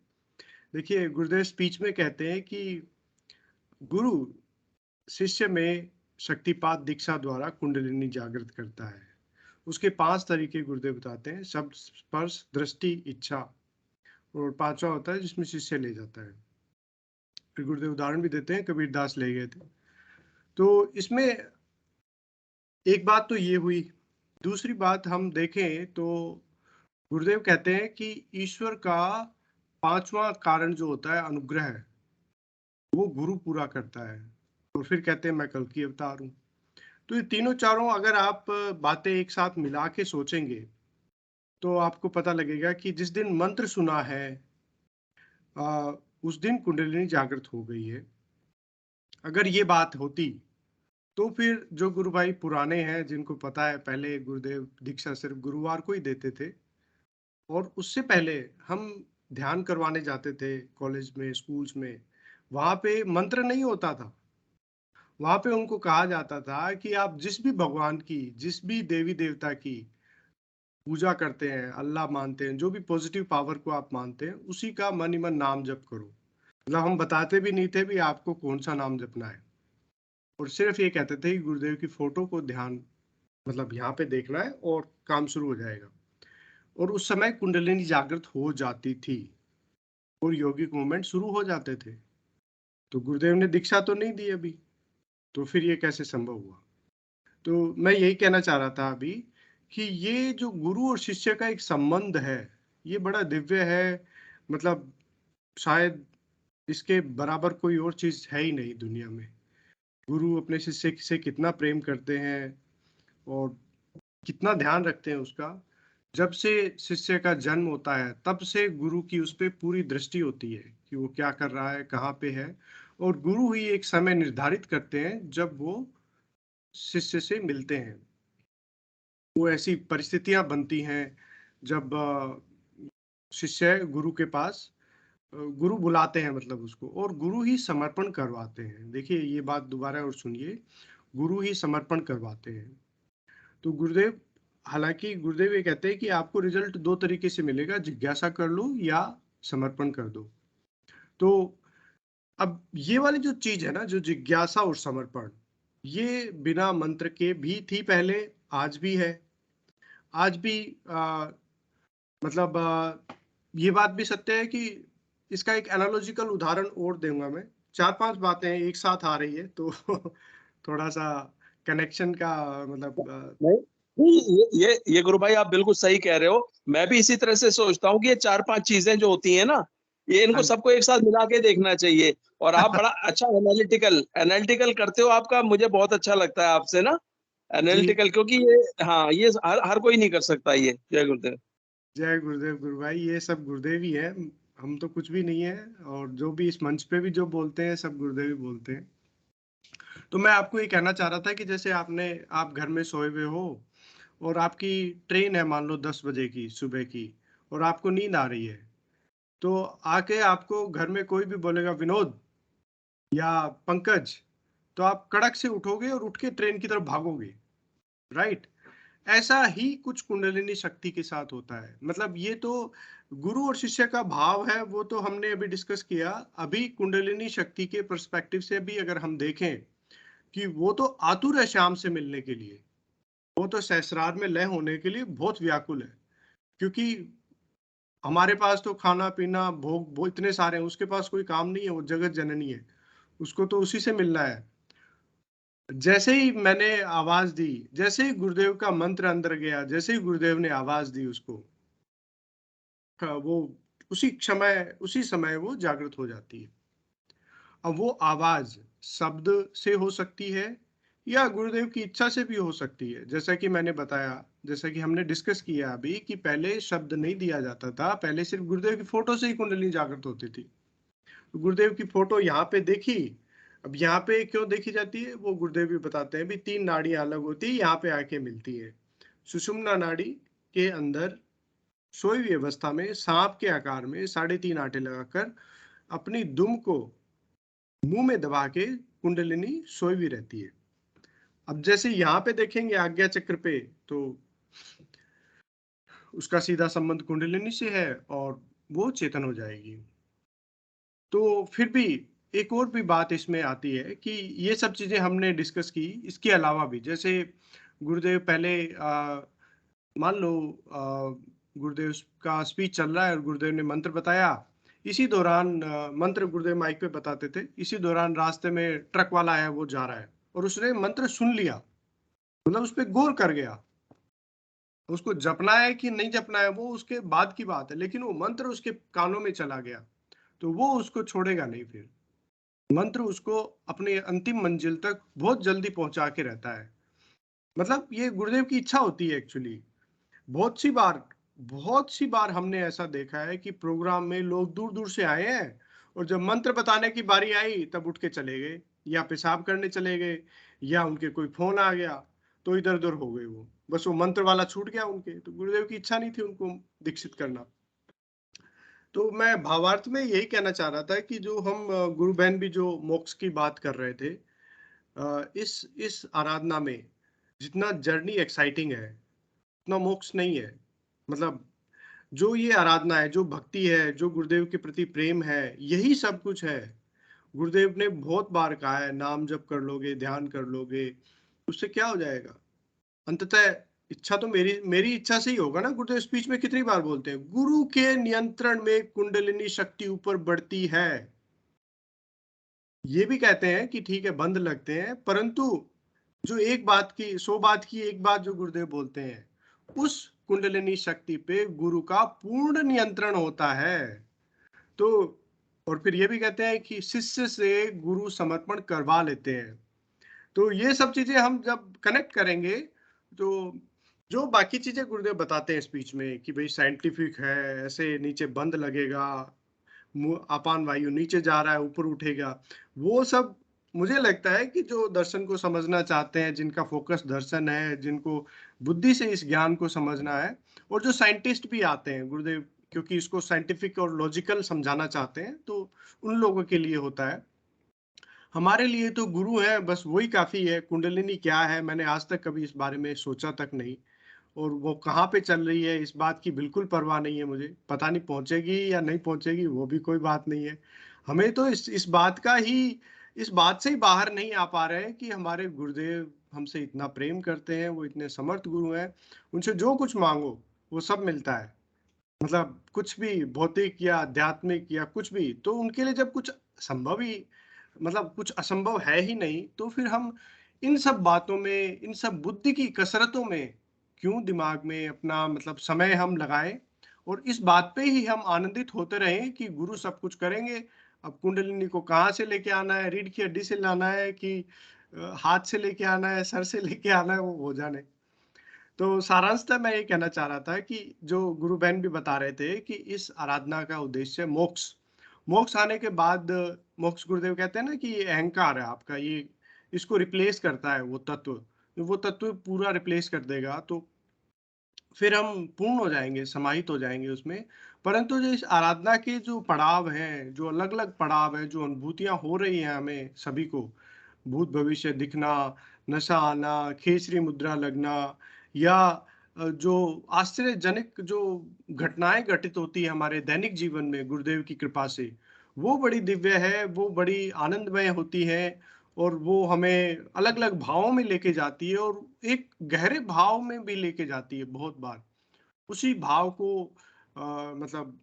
[SPEAKER 1] देखिए, गुरुदेव स्पीच में कहते हैं कि गुरु शिष्य में शक्तिपात दीक्षा द्वारा कुंडलिनी जागृत करता है। उसके 5 तरीके गुरुदेव बताते हैं: शब्द, स्पर्श, दृष्टि, इच्छा, और 5वां होता है जिसमें शिष्य ले जाता है। फिर गुरुदेव उदाहरण भी देते हैं, कबीरदास ले गए थे। तो इसमें एक बात तो ये हुई। दूसरी बात हम देखें तो गुरुदेव कहते हैं कि ईश्वर का 5वां कारण जो होता है अनुग्रह, वो गुरु पूरा करता है। और फिर कहते हैं मैं कल की अवतार हूं। तो ये तीनों चारों अगर आप बातें एक साथ मिला के सोचेंगे तो आपको पता लगेगा कि जिस दिन मंत्र सुना है उस दिन कुंडलिनी जागृत हो गई है। अगर ये बात होती तो फिर जो गुरु भाई पुराने हैं, जिनको पता है, पहले गुरुदेव दीक्षा सिर्फ गुरुवार को ही देते थे, और उससे पहले हम ध्यान करवाने जाते थे कॉलेज में, स्कूल्स में, वहां पे मंत्र नहीं होता था। वहां पे उनको कहा जाता था कि आप जिस भी भगवान की, जिस भी देवी देवता की पूजा करते हैं, अल्लाह मानते हैं, जो भी पॉजिटिव पावर को आप मानते हैं, उसी का मन ही मन नाम जप करो। मतलब हम बताते भी नहीं थे भी आपको कौन सा नाम जपना है, और सिर्फ ये कहते थे कि गुरुदेव की फोटो को ध्यान, मतलब यहाँ पे देखना है और काम शुरू हो जाएगा। और उस समय कुंडलिनी जागृत हो जाती थी और यौगिक मूवमेंट शुरू हो जाते थे। तो गुरुदेव ने दीक्षा तो नहीं दी अभी, तो फिर ये कैसे संभव हुआ? तो मैं यही कहना चाह रहा था अभी कि ये जो गुरु और शिष्य का एक संबंध है, ये बड़ा दिव्य है। मतलब शायद इसके बराबर कोई और चीज है ही नहीं दुनिया में। गुरु अपने शिष्य से कितना प्रेम करते हैं और कितना ध्यान रखते हैं उसका। जब से शिष्य का जन्म होता है तब से गुरु की उस पर पूरी दृष्टि होती है कि वो क्या कर रहा है, कहाँ पे है, और गुरु ही एक समय निर्धारित करते हैं जब वो शिष्य से मिलते हैं। वो ऐसी परिस्थितियां बनती हैं जब शिष्य गुरु के पास, गुरु बुलाते हैं मतलब उसको, और गुरु ही समर्पण करवाते हैं। देखिए ये बात दोबारा और सुनिए, गुरु ही समर्पण करवाते हैं। तो गुरुदेव, हालांकि गुरुदेव ये कहते हैं कि आपको रिजल्ट दो तरीके से मिलेगा, जिज्ञासा कर लो या समर्पण कर दो। तो अब ये वाली जो चीज है ना, जो जिज्ञासा और समर्पण, ये बिना मंत्र के भी थी पहले, आज भी है। आज भी मतलब ये बात भी सत्य है कि इसका एक एनालॉजिकल उदाहरण और दूंगा मैं। 4-5 बातें एक साथ आ रही है तो थोड़ा सा कनेक्शन का मतलब
[SPEAKER 3] नहीं, ये गुरु भाई आप बिल्कुल सही कह रहे हो। मैं भी इसी तरह से सोचता हूँ कि ये 4-5 चीजें जो होती हैं ना, ये इनको सबको एक साथ मिला के देखना चाहिए। और आप बड़ा अच्छा एनालिटिकल करते हो। आपका मुझे बहुत अच्छा लगता है आपसे ना, एनालिटिकल, क्योंकि ये, हाँ, ये हर कोई नहीं कर सकता ये। जय गुरुदेव।
[SPEAKER 1] जय गुरुदेव गुरु भाई, ये सब गुरुदेव ही है, हम तो कुछ भी नहीं है। और जो भी इस मंच पे भी जो बोलते हैं सब गुरुदेव ही बोलते हैं। तो मैं आपको ये कहना चाह रहा था कि जैसे आप घर में सोए हुए हो और आपकी ट्रेन है मान लो 10 बजे की सुबह की, और आपको नींद आ रही है, तो आके आपको घर में कोई भी बोलेगा विनोद या पंकज, तो आप कड़क से उठोगे और उठ के ट्रेन की तरफ भागोगे, राइट? ऐसा ही कुछ कुंडलिनी शक्ति के साथ होता है। मतलब ये तो गुरु और शिष्य का भाव है, वो तो हमने अभी डिस्कस किया। अभी कुंडलिनी शक्ति के पर्सपेक्टिव से भी अगर हम देखें कि वो तो आतुर है श्याम से मिलने के लिए, वो तो सहस्रार में लय होने के लिए बहुत व्याकुल है। क्योंकि हमारे पास तो खाना पीना भोग वो इतने सारे हैं, उसके पास कोई काम नहीं है, वो जगत जननी है, उसको तो उसी से मिलना है। जैसे ही मैंने आवाज दी, जैसे ही गुरुदेव का मंत्र अंदर गया, जैसे ही गुरुदेव ने आवाज दी उसको, वो उसी समय वो जागृत हो जाती है। अब वो आवाज शब्द से हो सकती है या गुरुदेव की इच्छा से भी हो सकती है। जैसा कि मैंने बताया, जैसा कि हमने डिस्कस किया अभी, कि पहले शब्द नहीं दिया जाता था, पहले सिर्फ गुरुदेव की फोटो से ही कुंडली जागृत होती थी। गुरुदेव की फोटो यहाँ पे देखी, अब यहाँ पे क्यों देखी जाती है वो गुरुदेव भी बताते हैं भी 3 नाड़ियां अलग होती है, यहाँ पे आके मिलती है। सुषुम्ना नाड़ी के अंदर सोई हुई अवस्था में सांप के आकार में 3.5 आटे लगाकर अपनी दुम को मुंह में दबा के कुंडलिनी सोई हुई रहती है। अब जैसे यहाँ पे देखेंगे आज्ञा चक्र पे, तो उसका सीधा संबंध कुंडलिनी से है और वो चेतन हो जाएगी। तो फिर भी एक और भी बात इसमें आती है कि ये सब चीजें हमने डिस्कस की, इसके अलावा भी जैसे गुरुदेव पहले मान लो गुरुदेव का स्पीच चल रहा है और गुरुदेव ने मंत्र बताया, इसी दौरान मंत्र गुरुदेव माइक पे बताते थे, इसी दौरान रास्ते में ट्रक वाला है, वो जा रहा है और उसने मंत्र सुन लिया, मतलब उस पर गौर कर गया। उसको जपना है कि नहीं जपना है वो उसके बाद की बात है, लेकिन वो मंत्र उसके कानों में चला गया तो वो उसको छोड़ेगा नहीं। फिर मंत्र उसको अपने अंतिम मंजिल तक बहुत जल्दी पहुंचा के रहता है। मतलब ये गुरुदेव की इच्छा होती है एक्चुअली। बहुत सी बार हमने ऐसा देखा है कि प्रोग्राम में लोग दूर दूर से आए हैं और जब मंत्र बताने की बारी आई तब उठ के चले गए, या पेशाब करने चले गए, या उनके कोई फोन आ गया तो इधर उधर हो गए, वो बस वो मंत्र वाला छूट गया उनके, तो गुरुदेव की इच्छा नहीं थी उनको दीक्षित करना। तो मैं भावार्थ में यही कहना चाह रहा था कि जो हम गुरु बहन भी जो मोक्ष की बात कर रहे थे, इस आराधना में जितना जर्नी एक्साइटिंग है उतना मोक्ष नहीं है। मतलब जो ये आराधना है, जो भक्ति है, जो गुरुदेव के प्रति प्रेम है, यही सब कुछ है। गुरुदेव ने बहुत बार कहा है, नाम जप कर लोगे, ध्यान कर लोगे, उससे क्या हो जाएगा? अंततः इच्छा तो मेरी इच्छा से ही होगा ना। गुरुदेव स्पीच में कितनी बार बोलते हैं, गुरु के नियंत्रण में कुंडलिनी शक्ति ऊपर बढ़ती है। ये भी कहते हैं कि ठीक है बंद लगते हैं, परंतु जो एक बात की 100 बात की एक बात जो गुरुदेव बोलते हैं, उस कुंडलिनी शक्ति पे गुरु का पूर्ण नियंत्रण होता है। तो और फिर ये भी कहते हैं कि शिष्य से गुरु समर्पण करवा लेते हैं। तो ये सब चीजें हम जब कनेक्ट करेंगे तो जो बाकी चीजें गुरुदेव बताते हैं स्पीच में कि भाई साइंटिफिक है, ऐसे नीचे बंद लगेगा, अपान वायु नीचे जा रहा है ऊपर उठेगा, वो सब मुझे लगता है कि जो दर्शन को समझना चाहते हैं, जिनका फोकस दर्शन है, जिनको बुद्धि से इस ज्ञान को समझना है, और जो साइंटिस्ट भी आते हैं गुरुदेव क्योंकि इसको साइंटिफिक और लॉजिकल समझाना चाहते हैं, तो उन लोगों के लिए होता है। हमारे लिए तो गुरु है, बस वही काफी है। कुंडलिनी क्या है मैंने आज तक कभी इस बारे में सोचा तक नहीं, और वो कहाँ पे चल रही है इस बात की बिल्कुल परवाह नहीं है मुझे। पता नहीं पहुंचेगी या नहीं पहुंचेगी, वो भी कोई बात नहीं है। हमें तो इस बात का ही, इस बात से ही बाहर नहीं आ पा रहे हैं कि हमारे गुरुदेव हमसे इतना प्रेम करते हैं, वो इतने समर्थ गुरु हैं, उनसे जो कुछ मांगो वो सब मिलता है। मतलब कुछ भी भौतिक या आध्यात्मिक या कुछ भी, तो उनके लिए जब कुछ संभव ही, मतलब कुछ असंभव है ही नहीं, तो फिर हम इन सब बातों में, इन सब बुद्धि की कसरतों में क्यों दिमाग में अपना मतलब समय हम लगाएं, और इस बात पे ही हम आनंदित होते रहें कि गुरु सब कुछ करेंगे। अब कुंडलिनी को कहाँ से लेके आना है, रीढ़ की हड्डी से लाना है कि हाथ से लेके आना है, सर से लेके आना है, वो जाने। तो सारांशतः मैं ये कहना चाह रहा था कि जो गुरु बहन भी बता रहे थे कि इस आराधना का उद्देश्य मोक्ष, मोक्ष आने के बाद, मोक्ष गुरुदेव कहते हैं ना कि ये अहंकार है आपका, ये इसको रिप्लेस करता है वो तत्व पूरा रिप्लेस कर देगा, तो फिर हम पूर्ण हो जाएंगे, समाहित हो जाएंगे उसमें। परंतु जो इस आराधना के जो पड़ाव हैं, जो अलग अलग पड़ाव हैं, जो अनुभूतियां हो रही हैं हमें सभी को, भूत भविष्य दिखना, नशा आना, खेसरी मुद्रा लगना, या जो आश्चर्यजनक जो घटनाएं घटित होती है हमारे दैनिक जीवन में गुरुदेव की कृपा से, वो बड़ी दिव्य है, वो बड़ी आनंदमय होती है, और वो हमें अलग अलग भावों में लेके जाती है, और एक गहरे भाव में भी लेके जाती है बहुत बार। उसी भाव को मतलब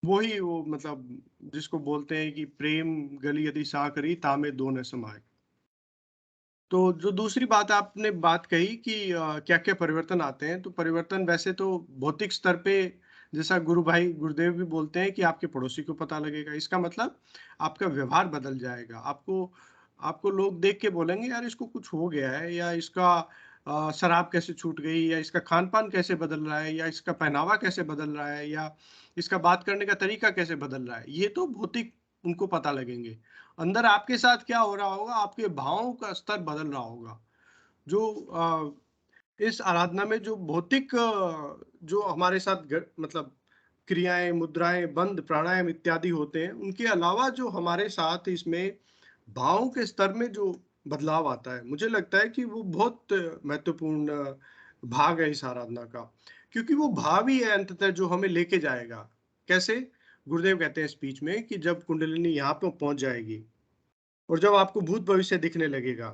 [SPEAKER 1] वही वो मतलब जिसको बोलते हैं कि प्रेम गली यदि सा करी तामे दो न समाए। तो जो दूसरी बात आपने बात कही कि क्या क्या परिवर्तन आते हैं, तो परिवर्तन वैसे तो भौतिक स्तर पे, जैसा गुरु भाई गुरुदेव भी बोलते हैं कि आपके पड़ोसी को पता लगेगा, इसका मतलब आपका व्यवहार बदल जाएगा। आपको आपको लोग देख के बोलेंगे यार इसको कुछ हो गया है, या इसका शराब कैसे छूट गई, या इसका खान पान कैसे बदल रहा है, या इसका पहनावा कैसे बदल रहा है, या इसका बात करने का तरीका कैसे बदल रहा है। ये तो भौतिक उनको पता लगेंगे। अंदर आपके साथ क्या हो रहा होगा, आपके भावों का स्तर बदल रहा होगा। जो इस आराधना में जो भौतिक जो हमारे साथ मतलब क्रियाएं, मुद्राएं, बंद, प्राणायाम इत्यादि होते हैं, उनके अलावा जो हमारे साथ इसमें भावों के स्तर में जो बदलाव आता है, मुझे लगता है कि वो बहुत महत्वपूर्ण भाग है इस आराधना का। क्योंकि वो भाव ही है अंततः जो हमें लेके जाएगा। कैसे? गुरुदेव कहते हैं स्पीच में कि जब कुंडलिनी यहाँ पे पहुंच जाएगी और जब आपको भूत भविष्य दिखने लगेगा,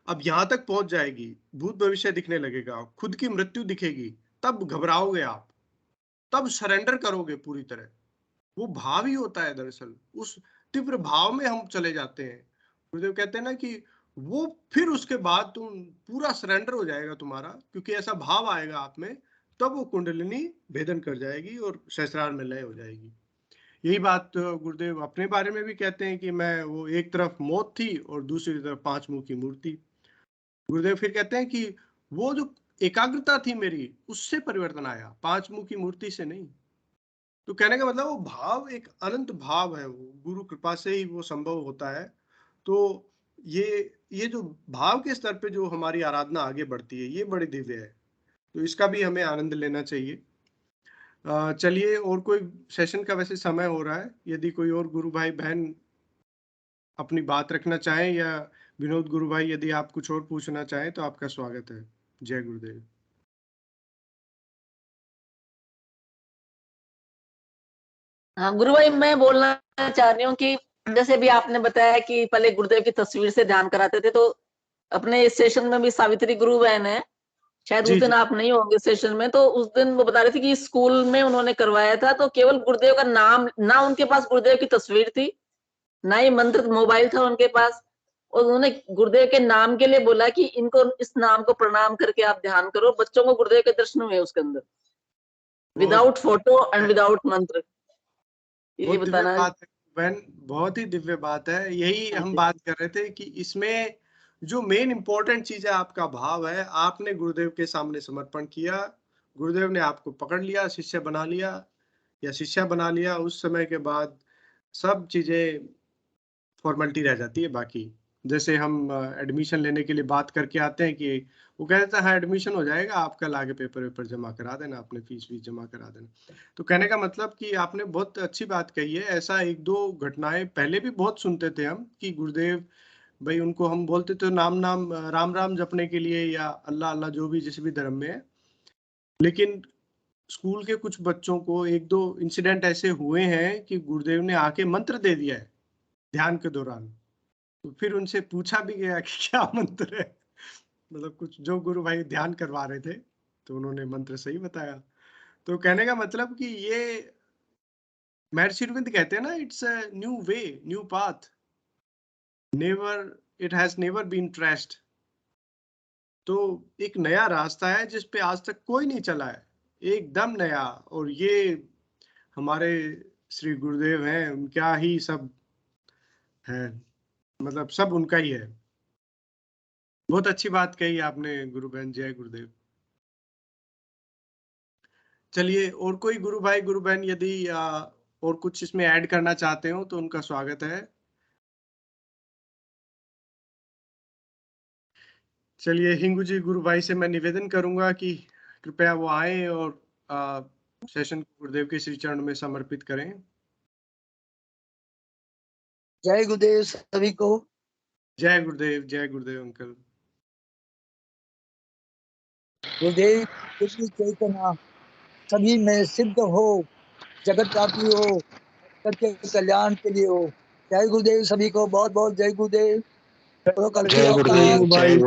[SPEAKER 1] अब यहां तक पहुंच जाएगी, भूत भविष्य दिखने लगेगा, खुद की मृत्यु दिखेगी, तब घबराओगे आप, तब सरेंडर करोगे पूरी तरह। वो भाव ही होता है दरअसल, उस तीव्र भाव में हम चले जाते हैं। गुरुदेव कहते हैं ना कि वो फिर उसके बाद तुम पूरा सरेंडर हो जाएगा तुम्हारा, क्योंकि ऐसा भाव आएगा आप में, तब वो कुंडलिनी भेदन कर जाएगी और सहस्रार में लय हो जाएगी। यही बात गुरुदेव अपने बारे में भी कहते हैं कि मैं वो एक तरफ मौत थी और दूसरी तरफ 5 मुंह की मूर्ति। गुरुदेव फिर कहते हैं कि वो जो एकाग्रता थी मेरी, उससे परिवर्तन आया, 5 मुंह की मूर्ति से नहीं। तो कहने का मतलब वो भाव एक अनंत भाव है, वो गुरु कृपा से ही वो संभव होता है। तो ये ये जो भाव के स्तर पे जो हमारी आराधना आगे बढ़ती है, ये बड़ी दिव्य है, तो इसका भी हमें आनंद लेना चाहिए। चलिए, और कोई सेशन का वैसे समय हो रहा है, यदि कोई और गुरु भाई बहन अपनी बात रखना चाहें, या विनोद गुरु भाई यदि आप कुछ और पूछना चाहें तो आपका स्वागत है। जय गुरुदेव।
[SPEAKER 7] हाँ गुरु भाई, मैं बोलना चाह रही हूँ कि जैसे भी आपने बताया कि पहले गुरुदेव की तस्वीर से ध्यान कराते थे, तो अपने इस सेशन में भी सावित्री गुरु बहन है, शायद
[SPEAKER 1] जी
[SPEAKER 7] उस दिन
[SPEAKER 1] जी
[SPEAKER 7] आप नहीं होंगे सेशन में, तो उस दिन वो बता रहे थे कि स्कूल में उन्होंने करवाया था, तो केवल गुरुदेव का नाम, ना उनके पास गुरुदेव की तस्वीर थी, ना ही मंत्र मोबाइल था उनके पास, और उन्होंने गुरुदेव के नाम के लिए बोला कि इनको इस नाम को प्रणाम करके आप ध्यान करो। बच्चों को गुरुदेव के दर्शन हुए उसके अंदर, विदाउट फोटो एंड विदाउट मंत्र। ये
[SPEAKER 1] बहुत दिव्य
[SPEAKER 7] बताना।
[SPEAKER 1] बात है बहन, बहुत ही दिव्य बात है। यही हम बात कर रहे थे कि इसमें जो मेन इंपॉर्टेंट चीज है, आपका भाव है। आपने गुरुदेव के सामने समर्पण किया, गुरुदेव ने आपको पकड़ लिया, शिष्य बना लिया या शिष्या बना लिया। उस समय के बाद सब चीजें फॉर्मेलिटी रह जाती है बाकी। जैसे हम एडमिशन लेने के लिए बात करके आते हैं कि वो कहता है हाँ एडमिशन हो जाएगा, आप कल आगे पेपर वेपर जमा करा देना, अपने फीस जमा करा देना। तो कहने का मतलब कि आपने बहुत अच्छी बात कही है। ऐसा एक दो घटनाएं पहले भी बहुत सुनते थे हम कि गुरुदेव भाई, उनको हम बोलते थे नाम नाम राम राम जपने के लिए या अल्लाह अल्लाह, जो भी जिस भी धर्म में है। लेकिन स्कूल के कुछ बच्चों को एक दो इंसिडेंट ऐसे हुए हैं कि गुरुदेव ने आके मंत्र दे दिया है ध्यान के दौरान। तो फिर उनसे पूछा भी गया कि क्या मंत्र है, मतलब कुछ जो गुरु भाई ध्यान करवा रहे थे तो उन्होंने मंत्र सही बताया। तो कहने का मतलब कि ये महर्षि अरविंद कहते हैं ना, it's a new way, new path, never, it has never been traced. तो एक नया रास्ता है जिस पे आज तक कोई नहीं चला है, एकदम नया। और ये हमारे श्री गुरुदेव हैं, उनका ही सब है, मतलब सब उनका ही है। बहुत अच्छी बात कही आपने गुरु बहन, जय गुरुदेव। चलिए, और कोई गुरु भाई गुरु बहन यदि और कुछ इसमें ऐड करना चाहते हो तो उनका स्वागत है। चलिए, हिंगू जी गुरु भाई से मैं निवेदन करूंगा कि कृपया वो आए और सेशन को गुरुदेव के श्री चरण में समर्पित करें।
[SPEAKER 9] जय गुरुदेव सभी को।
[SPEAKER 1] जय गुरुदेव, जय गुरुदेव अंकल।
[SPEAKER 9] गुरुदेव कृष्ण चैतन्य सभी में सिद्ध हो, जगत व्यापी हो, सबके कल्याण के लिए हो। जय गुरुदेव सभी को, बहुत बहुत जय गुरुदेव। कल की
[SPEAKER 10] जय
[SPEAKER 9] अवकाश।
[SPEAKER 10] गुरुदेव, जय